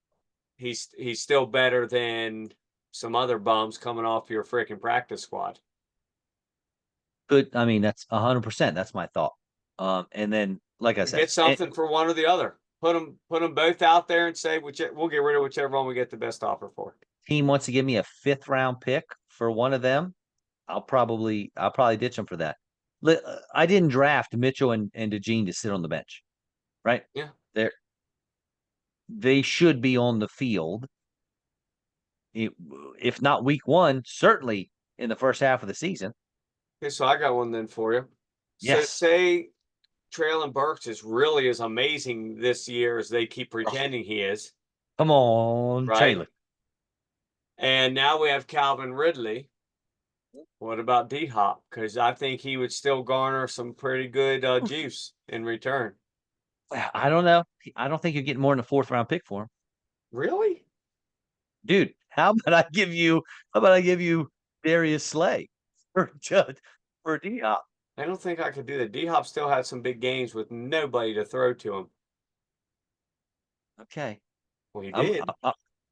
he's still better than some other bums coming off your freaking practice squad. Good. I mean, that's 100%. That's my thought. And then, like I said, Get something for one or the other. Put them both out there and say we'll get rid of whichever one we get the best offer for. team wants to give me a 5th round pick for one of them, I'll probably ditch them for that. I didn't draft Mitchell and DeJean to sit on the bench, right? Yeah. They should be on the field. If not week one, certainly in the first half of the season. Okay, so I got one then for you. So Yes. say Traylon Burks is really as amazing this year as they keep Oh, pretending he is, come on, right? Taylor. And now we have Calvin Ridley. What about D Hop? Because I think he would still garner some pretty good juice in return. I don't know. I don't think you're getting more than a 4th round pick for him. Really? Dude, how about I give you Darius Slay for Judd for Diop? I don't think I could do that. D Hop still had some big games with nobody to throw to him. Okay. Well, he I'm did.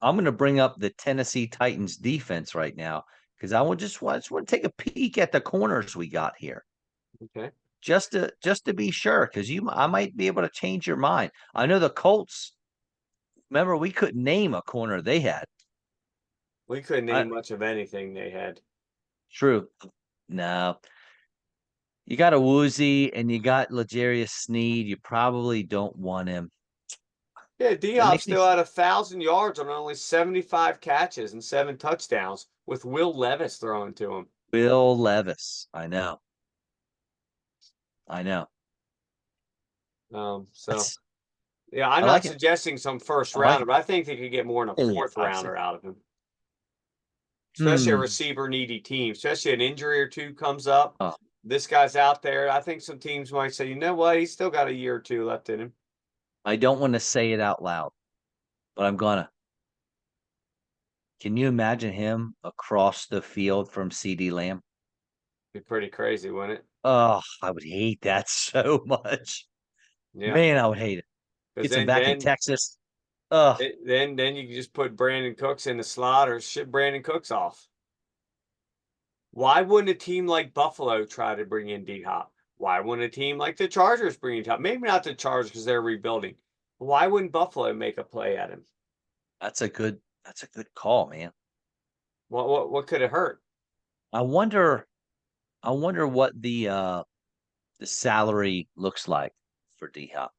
I'm going to bring up the Tennessee Titans defense right now because I just want to take a peek at the corners we got here Okay. just to be sure because I might be able to change your mind. I know the Colts. Remember, we couldn't name a corner they had. We couldn't I, name much of anything they had. true. No, you got a Woozy and you got L'Jarius Sneed. You probably don't want him. Yeah, D That Hop makes me still had 1,000 yards on only 75 catches and 7 touchdowns with Will Levis throwing to him. Will Levis. I know. I know. So That's yeah, I'm I not like it. suggesting some first I like rounder, it. but I think they could get more than a Oh, fourth I see. rounder out of him, especially a Hmm. receiver needy team, especially an injury or two comes up. Oh, This guy's out there. I think some teams might say, you know what, he's still got a year or two left in him. I don't want to say it out loud, but I'm gonna. Can you imagine him across the field from CD Lamb? Be pretty crazy, wouldn't it? Oh, I would hate that so much. Yeah, Man, I would hate it. because Gets him then back in then Texas. Oh, then you can just put Brandon Cooks in the slot or ship Brandon Cooks off. Why wouldn't a team like Buffalo try to bring in D Hop? Why wouldn't a team like the Chargers bring in D Hop? Maybe not the Chargers because they're rebuilding. Why wouldn't Buffalo make a play at him? that's a good call, man. What could it hurt? I wonder I wonder what the salary looks like for D Hop.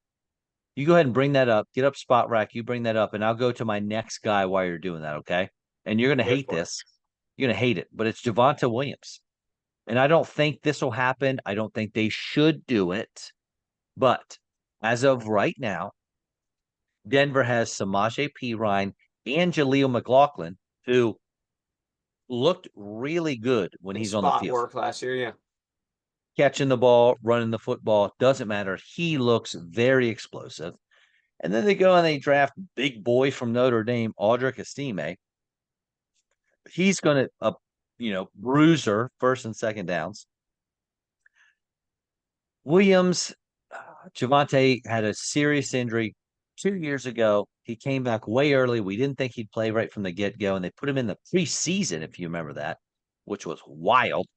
You go ahead and bring that up. Get up spot rack. You bring that up, and I'll go to my next guy while you're doing that, okay? And you're gonna Go hate for it. this. You're gonna hate it, but it's Javonte Williams. And I don't think this will happen. I don't think they should do it. But as of right now, Denver has Samaje Perine and Jaleel McLaughlin, who looked really good when And he's on the spot field. work last year, yeah. Catching the ball, running the football, doesn't matter. He looks very explosive. And then they go and they draft big boy from Notre Dame, Audric Estime. He's going to, bruiser first and second downs. Williams, Javante had a serious injury 2 years ago. He came back way early. We didn't think he'd play right from the get go, and they put him in the preseason, if you remember that, which was wild.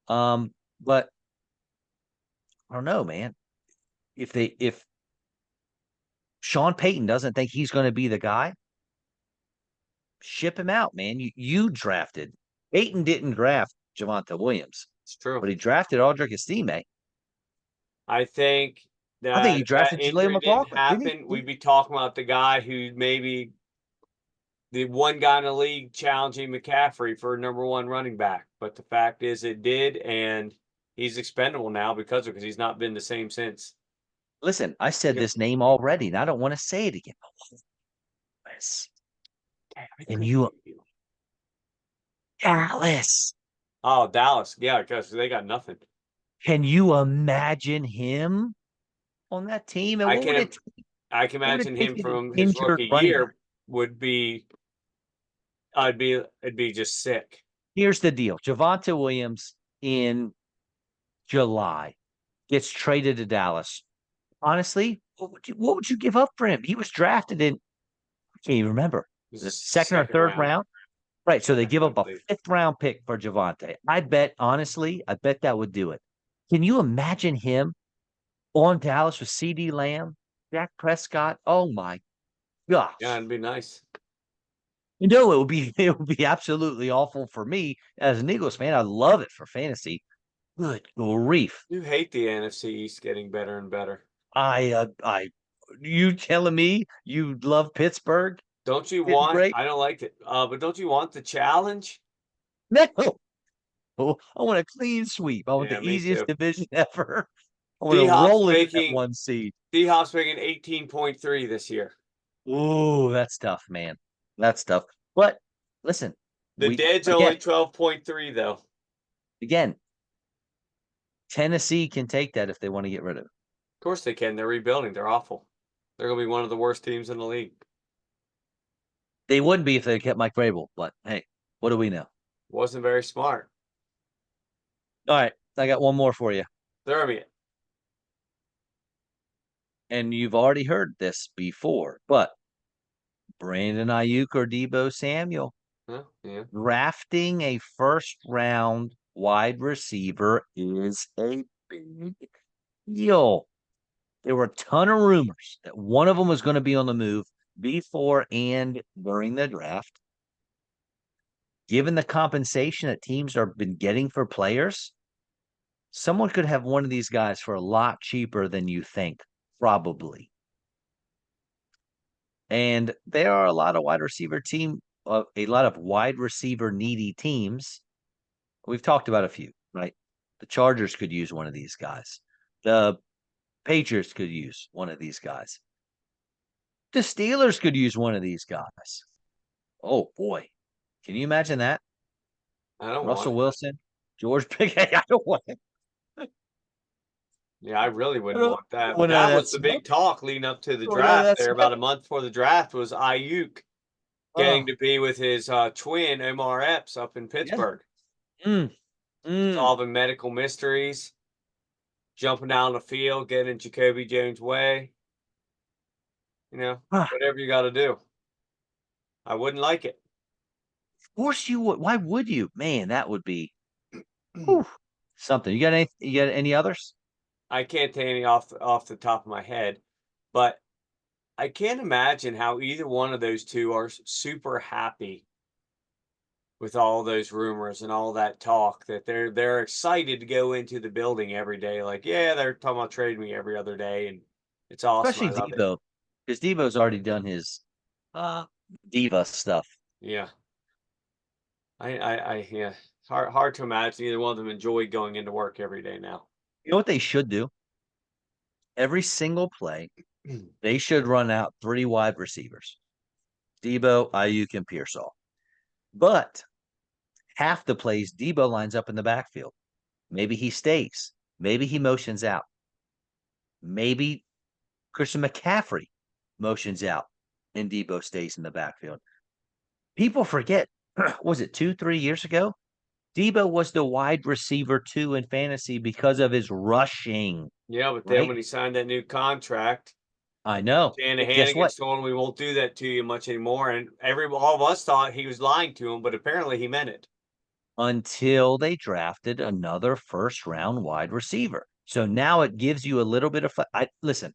But I don't know, man. If Sean Payton doesn't think he's going to be the guy. Ship him out, man. You drafted. Payton didn't draft Javonte Williams, It's true. but he drafted Audric Estime. I think I think that he if that drafted Jaleel injury didn't McLaughlin, didn't happen, he? we'd be talking about the guy who maybe the one guy in the league challenging McCaffrey for #1 running back. But the fact is, it did, and he's expendable now because he's not been the same since. Listen, I said Yep. this name already, and I don't want to say it again. And you, Dallas. Oh, Dallas. Yeah, because they got nothing. Can you imagine him on that team? And I what would can it I can what would it imagine take him to get an from his injured rookie running back? year would be it'd be just sick. Here's the deal. Javonte Williams in July gets traded to Dallas. Honestly, what would you give up for him? He was drafted in, I can't even remember, This the is second or second third round. round. Right. So they Second, give I up a believe. 5th-round pick for Javonte. I bet, honestly, I bet that would do it. Can you imagine him on Dallas with CD Lamb, Dak Prescott? Oh my Yeah, gosh. it'd be nice. It would be absolutely awful for me as an Eagles fan. I love it for fantasy. Good grief. You hate the NFC East getting better and better. You telling me you love Pittsburgh Don't you getting want? great? I don't like it, but don't you want the challenge? No. Oh, I want a clean sweep. I want Yeah, the me easiest too. division ever. I want D to Hop's roll into that making 1 seed. D Hop's making 18.3 this year. Ooh, that's tough, man. That's tough. But listen, The we Dead's again, only 12.3 though. again, Tennessee can take that if they want to get rid of it. Of course they can. They're rebuilding. They're awful. They're gonna be one of the worst teams in the league. They wouldn't be if they kept Mike Vrabel, but hey, what do we know? Wasn't very smart. All right, I got one more for you. They're it. And you've already heard this before, but Brandon Ayuk or Debo Samuel Huh? Yeah. drafting a 1st-round wide receiver is a big deal. There were a ton of rumors that one of them was going to be on the move before and during the draft. Given the compensation that teams have been getting for players, someone could have one of these guys for a lot cheaper than you think, probably. And there are a lot of a lot of wide receiver needy teams. We've talked about a few, right? The Chargers could use one of these guys. The Patriots could use one of these guys. The Steelers could use one of these guys. Oh boy. Can you imagine that? I don't want Russell it. Wilson, George Pickens. I don't want it. Yeah, I really I wouldn't don't want that. But want none of that that was the smoke. big talk leading up to the I don't want none of draft that there. smoke. About a month before the draft was Ayuk getting Oh, to be with his twin Omar Epps up in yeah. Pittsburgh, Mm, mm. solving medical mysteries, jumping down the field, getting in Jacoby Jones' way. Ah, Whatever you got to do. I wouldn't like it. of course you would. Why would you? Man, that would be whew, something. You got any others? I can't take any off the top of my head, but I can't imagine how either one of those two are super happy with all those rumors and all that talk that they're excited to go into the building every day. Like, yeah, they're talking about trading me every other day, and it's awesome. I Especially love it. Debo. Because Debo's already done his uh diva stuff. Yeah, yeah. Hard to imagine either one of them enjoy going into work every day now. You know what they should do? Every single play, they should run out 3 wide receivers. Debo, Ayuk, and Pearsall. But half the plays, Debo lines up in the backfield. Maybe he stays. Maybe he motions out. Maybe Christian McCaffrey motions out and Debo stays in the backfield. People forget, was it 2, 3 years ago? Debo was the wide receiver 2 in fantasy because of his rushing, Yeah, but then right? when he signed that new contract, I know. But guess Shanahan what? told him we won't do that to you much anymore, and all of us thought he was lying to him, but apparently he meant it. Until they drafted another 1st-round wide receiver. So now it gives you a little bit of listen.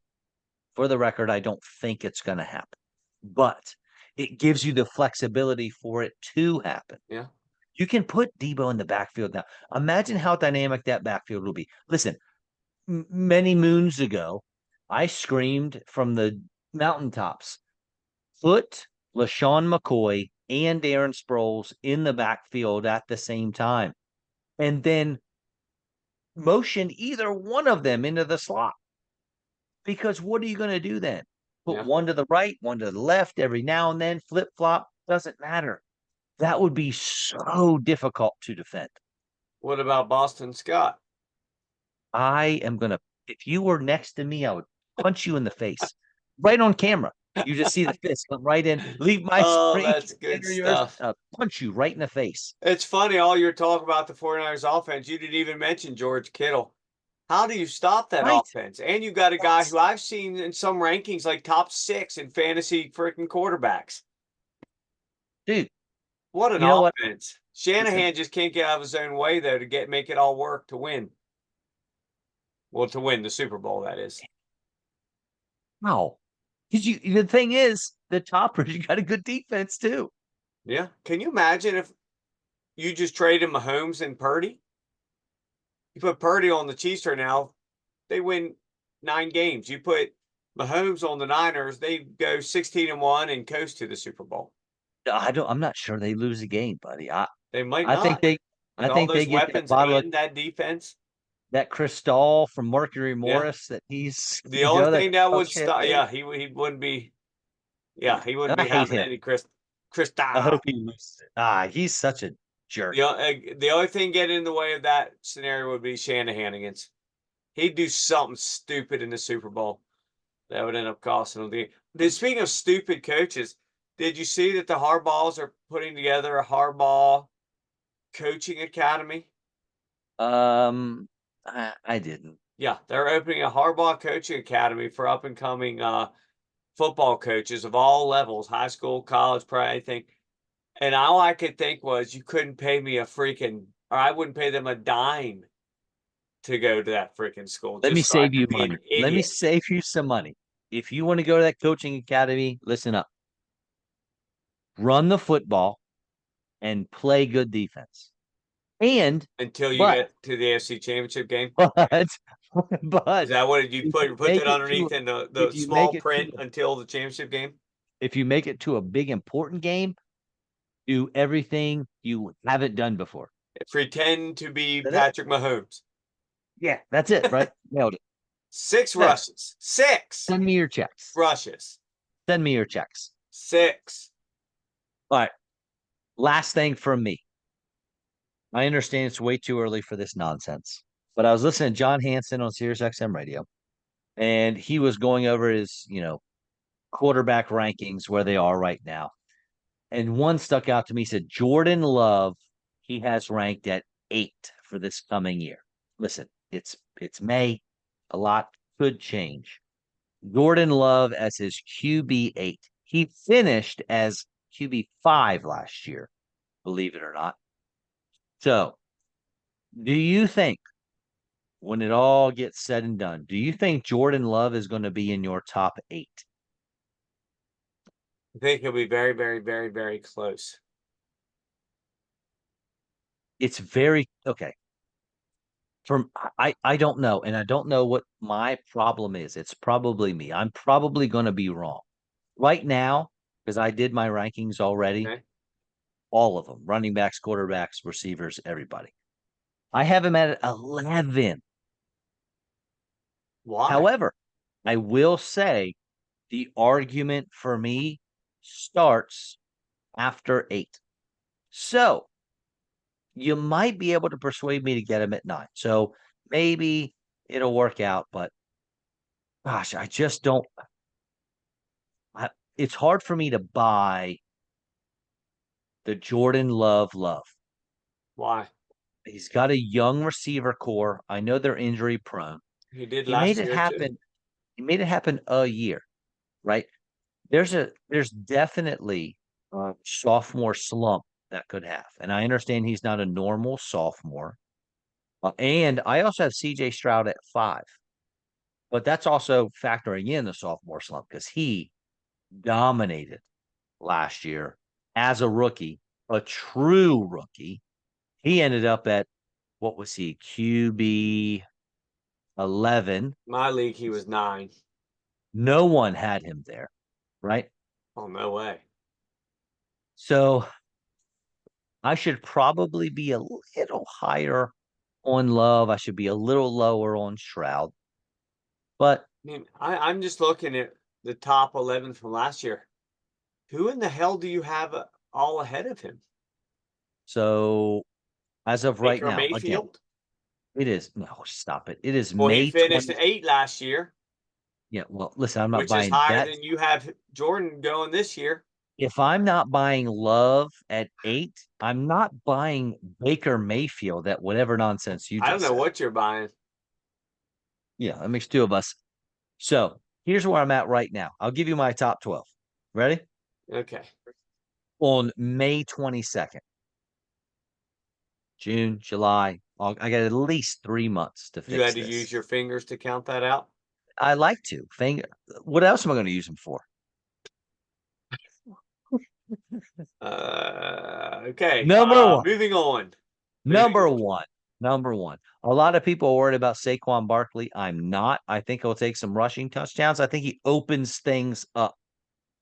For the record, I don't think it's going to happen, but it gives you the flexibility for it to happen. Yeah. You can put Debo in the backfield now. Imagine how dynamic that backfield will be. Listen, many moons ago, I screamed from the mountaintops, put LaShawn McCoy and Aaron Sproles in the backfield at the same time, and then motion either one of them into the slot. Because what are you going to do then? Put Yeah. one to the right, one to the left every now and then, flip flop, doesn't matter. That would be so difficult to defend. What about Boston Scott? I am going to, if you were next to me, I would punch you in the face right on camera. You just see the fist come right in, leave my Oh, screen, that's good enter yours, stuff. punch you right in the face. It's funny, all your talk about the 49ers offense, you didn't even mention George Kittle. How do you stop that Right. offense? And you got a guy That's, who I've seen in some rankings like top 6 in fantasy freaking quarterbacks. dude, What an you know what? offense. Listen, Shanahan just can't get out of his own way though to make it all work to win. Well, to win the Super Bowl, that is. how? Because the thing is, the toppers, you got a good defense too. Yeah. Can you imagine if you just traded Mahomes and Purdy? You put Purdy on the Chiefs right now, they win 9 games. You put Mahomes on the Niners, they go 16-1 and coast to the Super Bowl. I'm not sure they lose a game, buddy. They might I think not. they I With all think they those get that weapons bottle of and that defense. that Cristal from Mercury Yeah. Morris that he's The only that thing that would stop, champagne. yeah, he wouldn't be, yeah, he And wouldn't I be hate having him. any I Cristal. hope he loses it. He's such a jerk. The only thing getting in the way of that scenario would be Shanahan against. He'd do something stupid in the Super Bowl that would end up costing him Speaking of stupid coaches, did you see that the Harbaughs are putting together a Harbaugh coaching academy? I didn't. Yeah, they're opening a Harbaugh coaching academy for up and coming football coaches of all levels, high school, college, pro, anything. And all I could think was you couldn't pay me or I wouldn't pay them a dime to go to that freaking school Let me just so I save you could be an money. Let me idiot. save you some money. If you want to go to that coaching academy, listen up. Run the football and play good defense. And Until you but get to the AFC Championship game. but Is but that what you if you put make that it to underneath in the if you make small it to print until the championship game? if you make it to a big important game, do everything you haven't done before. Pretend to be Is that it? Patrick Mahomes. Yeah, that's it, right? Nailed it. 6 Then rushes. 6 send me your checks. rushes. Send me your checks. 6. All right. Last thing from me. I understand it's way too early for this nonsense, but I was listening to John Hanson on Sirius XM radio, and he was going over his, quarterback rankings where they are right now. And one stuck out to me. He said Jordan Love, he has ranked at 8 for this coming year. Listen, it's May. A lot could change. Jordan Love as his QB 8. He finished as QB 5 last year, believe it or not. So, do you think when it all gets said and done, do you think Jordan Love is going to be in your top 8? I think he'll be very, very, very, very close. It's very okay. I don't know, and I don't know what my problem is. It's probably me. I'm probably going to be wrong. Right now, because I did my rankings already, Okay. all of them, running backs, quarterbacks, receivers, everybody. I have him at 11. Why? However, I will say the argument for me starts after 8. So you might be able to persuade me to get him at 9. So maybe it'll work out, but gosh, I just don't. It's hard for me to buy the Jordan love. Why? He's got a young receiver core. I know they're injury prone. He did He made last it year too. happen. He made it happen a year, right? There's definitely a sophomore slump that could have, and I understand he's not a normal sophomore. And I also have CJ Stroud at 5. but that's also factoring in the sophomore slump because he dominated last year as a rookie, a true rookie. He ended up at what was he? QB 11. My league, he was 9. No one had him there, right? Oh, no way. So I should probably be a little higher on Love. I should be a little lower on Shroud. But I mean, I'm just looking at the top 11 from last year. Who in the hell do you have all ahead of him? so as of right Baker now, again, Mayfield? it is no, stop it. It is Well, he May finished 20. 8 last year, Yeah, well, listen, I'm not which is buying higher that. than you have Jordan going this year. If I'm not buying Love at 8, I'm not buying Baker Mayfield at whatever nonsense you I don't just know said. what you're buying. Yeah, that makes two of us. So here's where I'm at right now. I'll give you my top 12. Ready? Okay. On May 22nd, June, July, I got at least 3 months to You fix had to this. use your fingers to count that out? I like to. What else am I going to use them for? Okay. Number one. Moving on. Moving Number on. one. Number one. A lot of people are worried about Saquon Barkley. I'm not. I think he'll take some rushing touchdowns. I think he opens things up.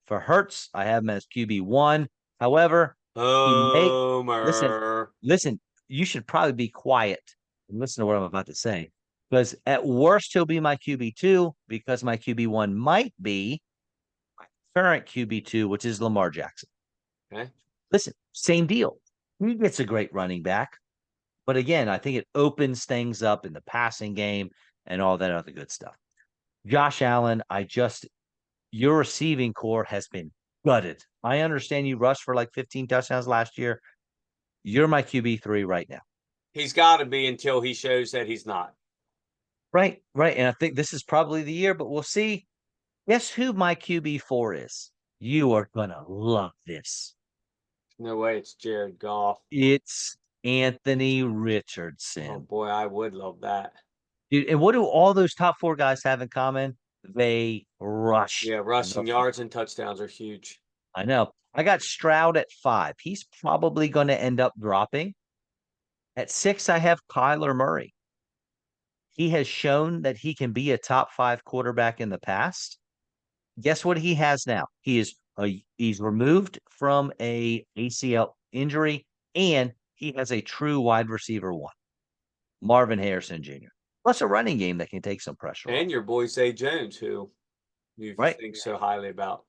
For Hurts, I have him as QB1. However, he may listen, Homer. listen, you should probably be quiet and listen to what I'm about to say. Because at worst, he'll be my QB2 because my QB1 might be my current QB2, which is Lamar Jackson. Okay. Listen, same deal. He gets a great running back. But again, I think it opens things up in the passing game and all that other good stuff. Josh Allen, your receiving core has been gutted. I understand you rushed for like 15 touchdowns last year. You're my QB3 right now. He's got to be until he shows that he's not. Right, right. And I think this is probably the year, but we'll see. Guess who my QB4 is? You are going to love this. No way it's Jared Goff. It's Anthony Oh, Richardson. boy, I would love that. Dude, and what do all those top 4 guys have in common? They rush Yeah, the rushing yards football. and touchdowns are huge. I know. I got Stroud at 5. He's probably going to end up dropping. At 6, I have Kyler Murray. He has shown that he can be a top 5 quarterback in the past. Guess what he has now? He's removed from a ACL injury, and he has a true wide receiver 1, Marvin Harrison Jr. Plus a running game that can take some pressure And off. your boy Zay Jones, who you Right? think so highly about.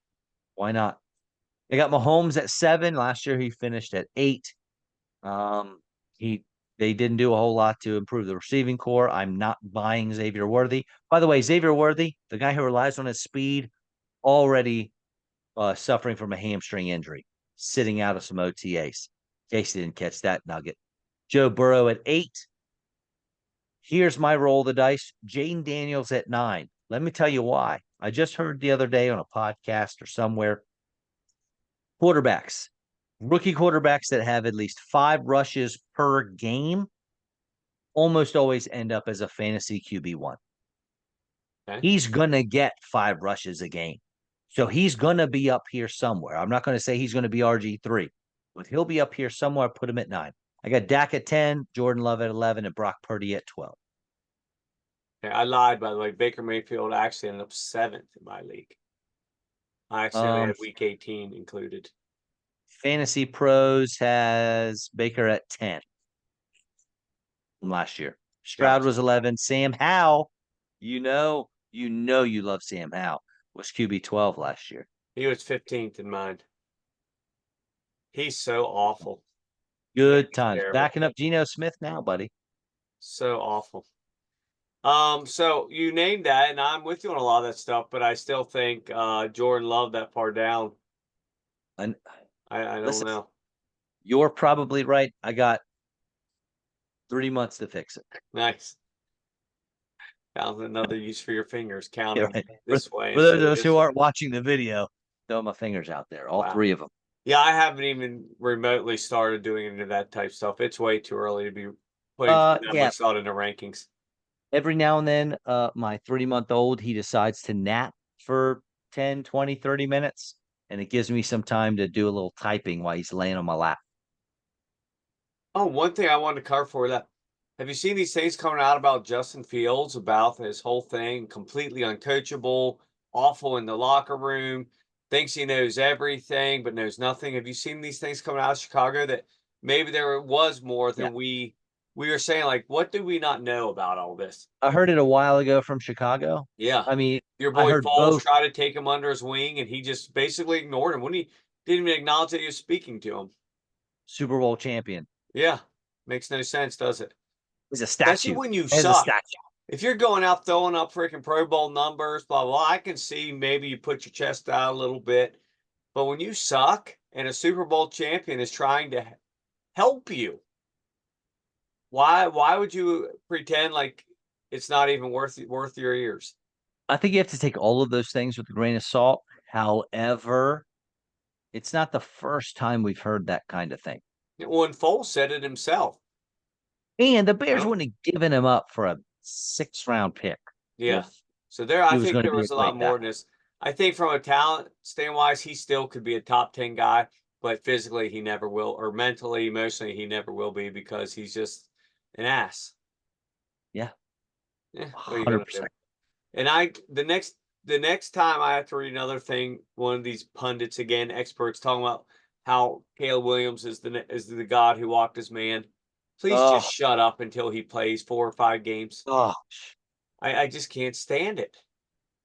Why not? I got Mahomes at 7. Last year he finished at 8. Um, he they didn't do a whole lot to improve the receiving core. I'm not buying Xavier Worthy. By the way, Xavier Worthy, the guy who relies on his speed, already suffering from a hamstring injury, sitting out of some OTAs. In case you didn't catch that nugget. Joe Burrow at 8. Here's my roll of the dice. Jaden Daniels at 9. Let me tell you why. I just heard the other day on a podcast or somewhere, quarterbacks, rookie quarterbacks that have at least 5 rushes per game almost always end up as a fantasy QB1. Okay. He's going to get 5 rushes a game. So he's going to be up here somewhere. I'm not going to say he's going to be RG3, but he'll be up here somewhere. Put him at 9. I got Dak at 10, Jordan Love at 11, and Brock Purdy at 12. Okay, I lied, by the way. Baker Mayfield actually ended up 7th in my league. I accidentally had week 18 included. Fantasy Pros has Baker at 10 from last year. Stroud Gotcha. was 11. Sam Howell, you love Sam Howell, was QB 12 last year. He was 15th in mine. He's so awful. Good He's times. terrible. Backing up Geno Smith now, buddy. So awful. So you named that, and I'm with you on a lot of that stuff, but I still think Jordan Love that far down. And I don't listen, know. you're probably right. I got 3 months to fix it. Nice. Found another use for your fingers. Count Yeah, them right. this way. For instead of those this who way. aren't watching the video, throw my fingers out there. All Wow. 3 of them. Yeah, I haven't even remotely started doing any of that type stuff. It's way too early to be putting that much thought into rankings. every now and then, my 3-month-old, he decides to nap for 10, 20, 30 minutes, and it gives me some time to do a little typing while he's laying on my lap. Oh, one thing I wanted to cover for that. Have you seen these things coming out about Justin Fields, about his whole thing, completely uncoachable, awful in the locker room, thinks he knows everything, but knows nothing? Have you seen these things coming out of Chicago that maybe there was more Yeah. than we were saying? Like, what do we not know about all this? I heard it a while ago from Chicago. Yeah. I mean, Your I boy heard Foles both tried to take him under his wing, and he just basically ignored him when he didn't even acknowledge that he was speaking to him. Super Bowl champion. Yeah. Makes no sense, does it? He's a Especially statue. when you As a suck. statue. If you're going out throwing up freaking Pro Bowl numbers, blah, blah, I can see maybe you put your chest out a little bit. But when you suck and a Super Bowl champion is trying to help you, why would you pretend like it's not even worth your ears? I think you have to take all of those things with a grain of salt. However, it's not the first time we've heard that kind of thing. Well, and Foles said it himself. And the I Bears don't, wouldn't have given him up for a 6th-round pick yeah. if So there, he I was think going to there be a was a lot great more backup. than this. I think from a talent stand wise, he still could be a top 10 guy, but physically he never will, or mentally, emotionally, he never will be because he's just an ass. Yeah, Yeah, what are you gonna do? 100%. And the next time I have to read another thing, one of these pundits again, experts talking about how Caleb Williams is the god who walked his man. Please just Oh, shut up until he plays 4 or 5 games. oh. I just can't stand it.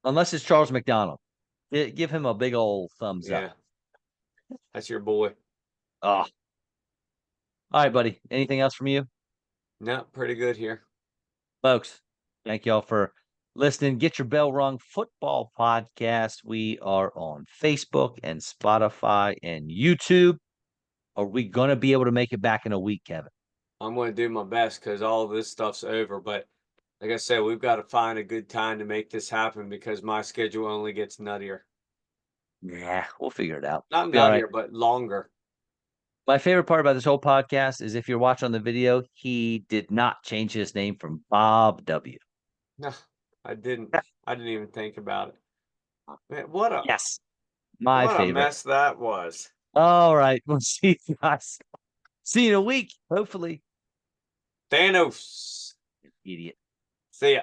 Unless it's Charles McDonald. Give him a big old thumbs up. Yeah, that's your boy. Oh. All right, buddy. Anything else from you? No, pretty good here. Folks, thank y'all for listening. Get Your Bell Rung Football Podcast. We are on Facebook and Spotify and YouTube. Are we going to be able to make it back in a week, Kevin? I'm going to do my best because all of this stuff's over. But like I said, we've got to find a good time to make this happen because my schedule only gets nuttier. Yeah, we'll figure it out. Not Be all right. nuttier, but longer. My favorite part about this whole podcast is if you're watching on the video, he did not change his name from Bob W. No, I didn't. I didn't even think about it. Man, what a Yes, my what a favorite. mess that was. All right. We'll see you guys. See you in a week, hopefully. Thanos. Idiot. See ya.